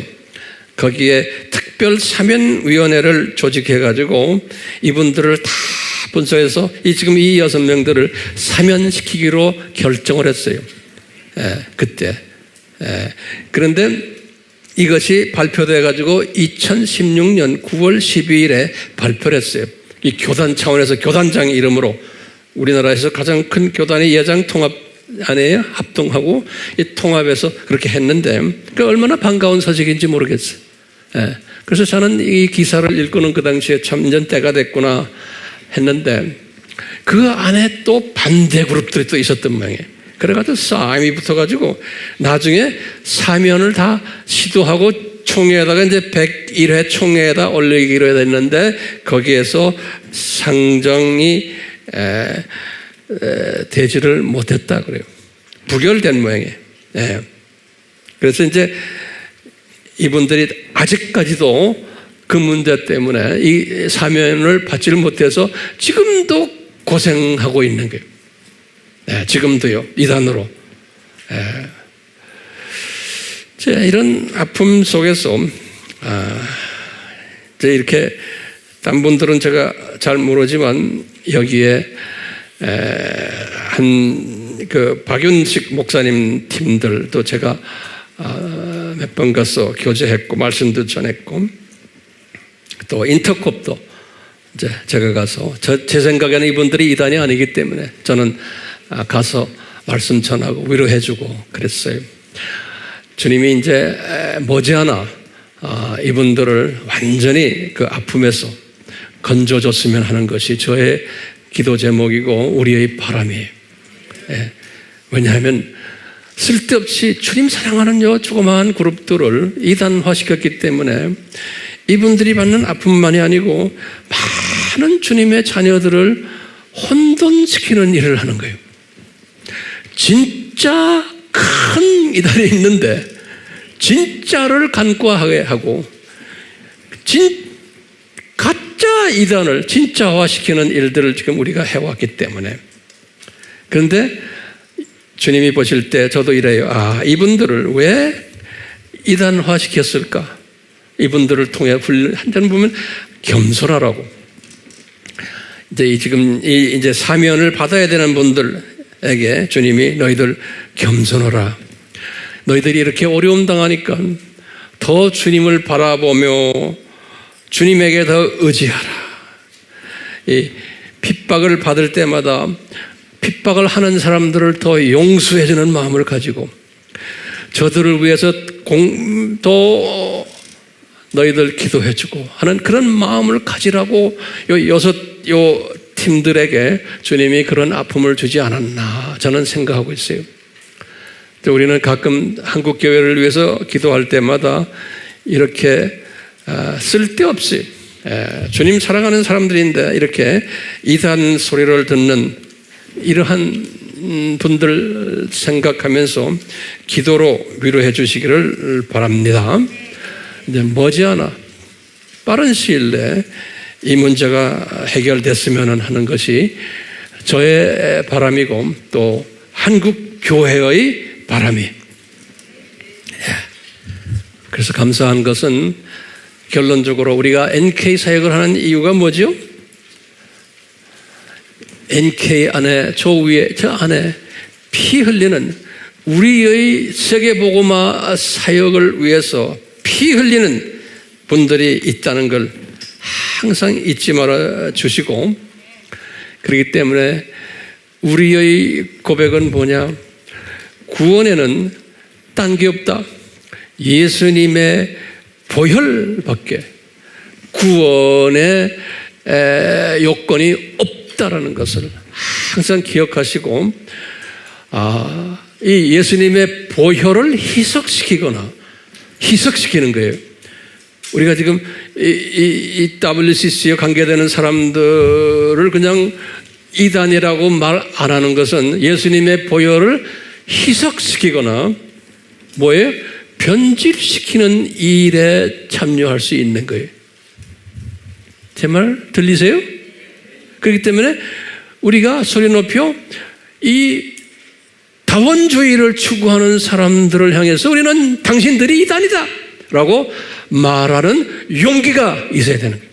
거기에 특별 사면위원회를 조직해가지고 이분들을 다 분석해서 지금 이 6명들을 사면시키기로 결정을 했어요. 그때. 그런데 이것이 발표돼가지고 2016년 9월 12일에 발표를 했어요. 이 교단 차원에서 교단장 이름으로 우리나라에서 가장 큰 교단이 예장 통합 안에 합동하고 이 통합에서 그렇게 했는데, 그 얼마나 반가운 소식인지 모르겠어요. 그래서 저는 이 기사를 읽고는 그 당시에 참 이제 때가 됐구나 했는데, 그 안에 또 반대 그룹들이 또 있었던 모양이에요. 그래가지고 싸움이 붙어가지고 나중에 사면을 다 시도하고 총회에다가 이제 101회 총회에다 올리기로 했는데, 거기에서 상정이 되지를 못했다 그래요. 부결된 모양이에요. 그래서 이제 이분들이 아직까지도 그 문제 때문에 이 사면을 받지를 못해서 지금도 고생하고 있는 거예요. 지금도요, 이단으로. 이런 아픔 속에서 이렇게 딴 분들은 제가 잘 모르지만 여기에 그 박윤식 목사님 팀들도 제가 몇 번 가서 교제했고 말씀도 전했고, 또 인터콥도 이제 제가 가서 제 생각에는 이분들이 이단이 아니기 때문에 저는 가서 말씀 전하고 위로해주고 그랬어요. 주님이 이제 머지않아 이분들을 완전히 그 아픔에서 건져줬으면 하는 것이 저의 기도 제목이고 우리의 바람이에요. 왜냐하면 쓸데없이 주님 사랑하는 조그마한 그룹들을 이단화시켰기 때문에 이분들이 받는 아픔만이 아니고 많은 주님의 자녀들을 혼돈시키는 일을 하는 거예요. 진짜 큰 이단이 있는데 진짜를 간과하게 하고 가짜 이단을 진짜화시키는 일들을 지금 우리가 해왔기 때문에. 그런데 주님이 보실 때 저도 이래요. 이분들을 왜 이단화시켰을까? 이분들을 통해 한편 보면 겸손하라고. 이제 사면을 받아야 되는 분들에게 주님이 너희들 겸손하라. 너희들이 이렇게 어려움 당하니까 더 주님을 바라보며 주님에게 더 의지하라. 이 핍박을 받을 때마다 핍박을 하는 사람들을 더 용서해주는 마음을 가지고 저들을 위해서 더 너희들 기도해주고 하는 그런 마음을 가지라고 요 팀들에게 주님이 그런 아픔을 주지 않았나 저는 생각하고 있어요. 우리는 가끔 한국 교회를 위해서 기도할 때마다 이렇게 쓸데없이 주님 사랑하는 사람들인데 이렇게 이단 소리를 듣는 이러한 분들 생각하면서 기도로 위로해 주시기를 바랍니다. 이제 머지않아 빠른 시일 내에 이 문제가 해결됐으면 하는 것이 저의 바람이고 또 한국 교회의 바람이. 그래서 감사한 것은 결론적으로 우리가 NK 사역을 하는 이유가 뭐죠? NK 안에 저 위에 저 안에 피 흘리는 우리의 세계복음화 사역을 위해서 피 흘리는 분들이 있다는 걸 항상 잊지 말아 주시고, 그렇기 때문에 우리의 고백은 뭐냐? 구원에는 딴 게 없다. 예수님의 보혈밖에 구원의 요건이 없다라는 것을 항상 기억하시고, 이 예수님의 보혈을 희석시키는 거예요. 우리가 지금 이 WCC에 관계되는 사람들을 그냥 이단이라고 말 안 하는 것은 예수님의 보혈을 희석시키거나 뭐예요? 변질시키는 일에 참여할 수 있는 거예요. 제 말 들리세요? 그렇기 때문에 우리가 소리 높여 이 다원주의를 추구하는 사람들을 향해서 우리는 당신들이 이단이다 라고 말하는 용기가 있어야 되는 거예요.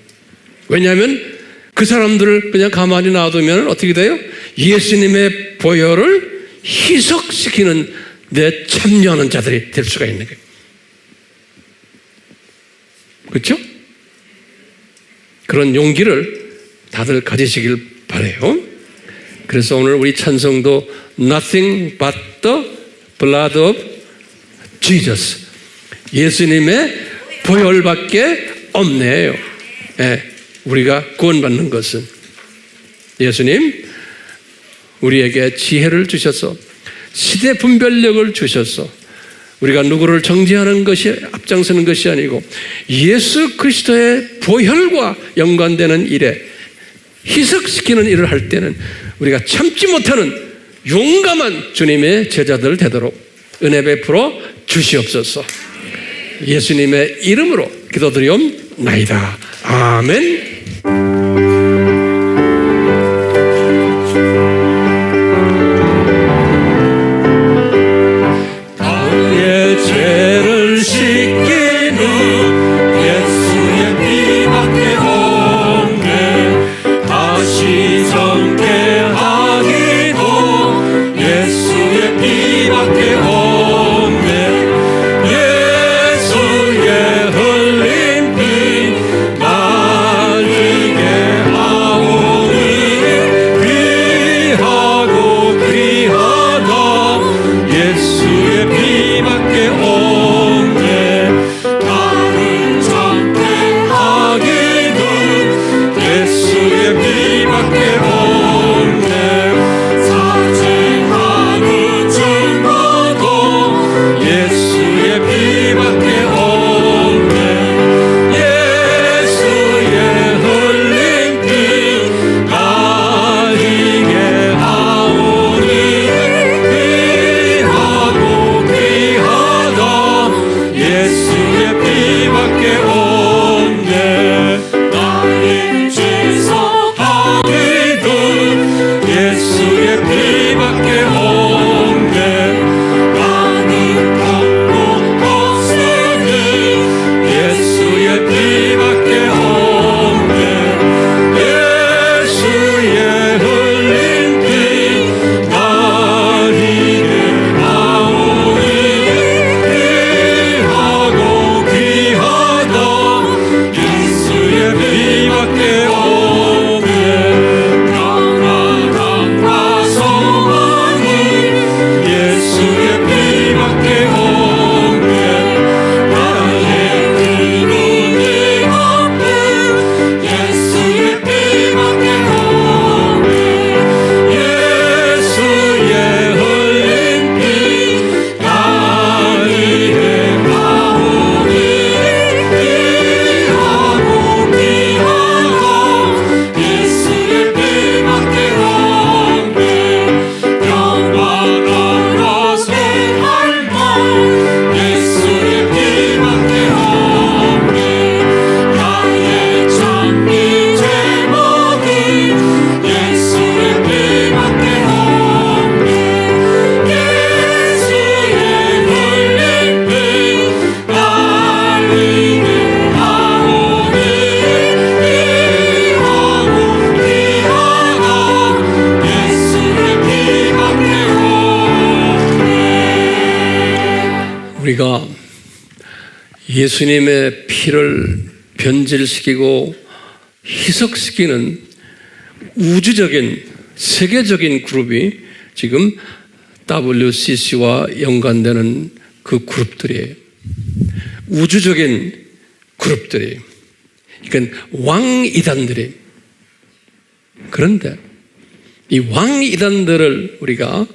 왜냐하면 그 사람들을 그냥 가만히 놔두면 어떻게 돼요? 예수님의 보혈을 희석시키는 데 참여하는 자들이 될 수가 있는 거예요. 그렇죠? 그런 용기를 다들 가지시길 바라요. 그래서 오늘 우리 찬송도 Nothing but the blood of Jesus, 예수님의 보혈밖에 없네요. 우리가 구원받는 것은 예수님 우리에게 지혜를 주셔서 시대 분별력을 주셔서 우리가 누구를 정죄하는 것이 앞장서는 것이 아니고 예수 그리스도의 보혈과 연관되는 일에 희석시키는 일을 할 때는 우리가 참지 못하는 용감한 주님의 제자들 되도록 은혜 베풀어 주시옵소서. 예수님의 이름으로 기도드리옵나이다. 아멘. 예수의 피밖에 없네. 우리가 예수님의 피를 변질시키고 희석시키는 우주적인 세계적인 그룹이 지금 WCC와 연관되는 그 그룹들이에요. 우주적인 그룹들이. 그러니까 왕이단들이. 그런데 이 왕이단들을 우리가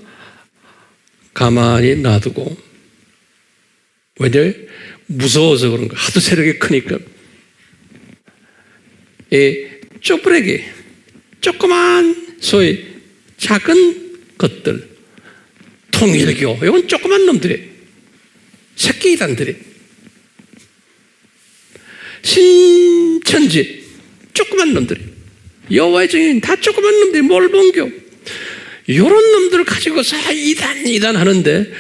가만히 놔두고, 왜냐? 무서워서 그런 거야. 하도 세력이 크니까. 이 쪼부레기, 조그만 소위 작은 것들, 통일교, 이건 조그만 놈들이, 새끼 이단들이, 신천지, 조그만 놈들이, 여호와의 증인 다 조그만 놈들이, 몰봉교, 이런 놈들을 가지고서 이단 하는데,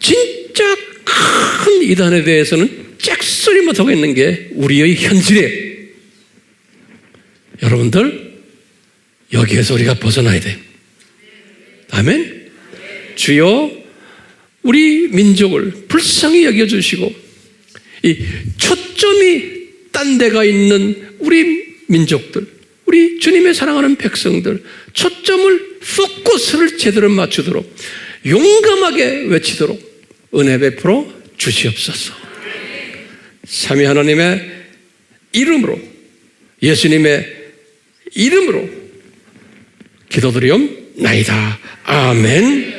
진짜 큰 이단에 대해서는 짝소리 못하고 있는 게 우리의 현실이에요. 여러분들, 여기에서 우리가 벗어나야 돼요. 아멘? 주여, 우리 민족을 불쌍히 여겨주시고, 이 초점이 딴 데가 있는 우리 민족들, 우리 주님의 사랑하는 백성들, 초점을, 포커스를 제대로 맞추도록, 용감하게 외치도록 은혜 베풀어 주시옵소서. 삼위 하나님의 이름으로, 예수님의 이름으로 기도드리옵나이다. 아멘.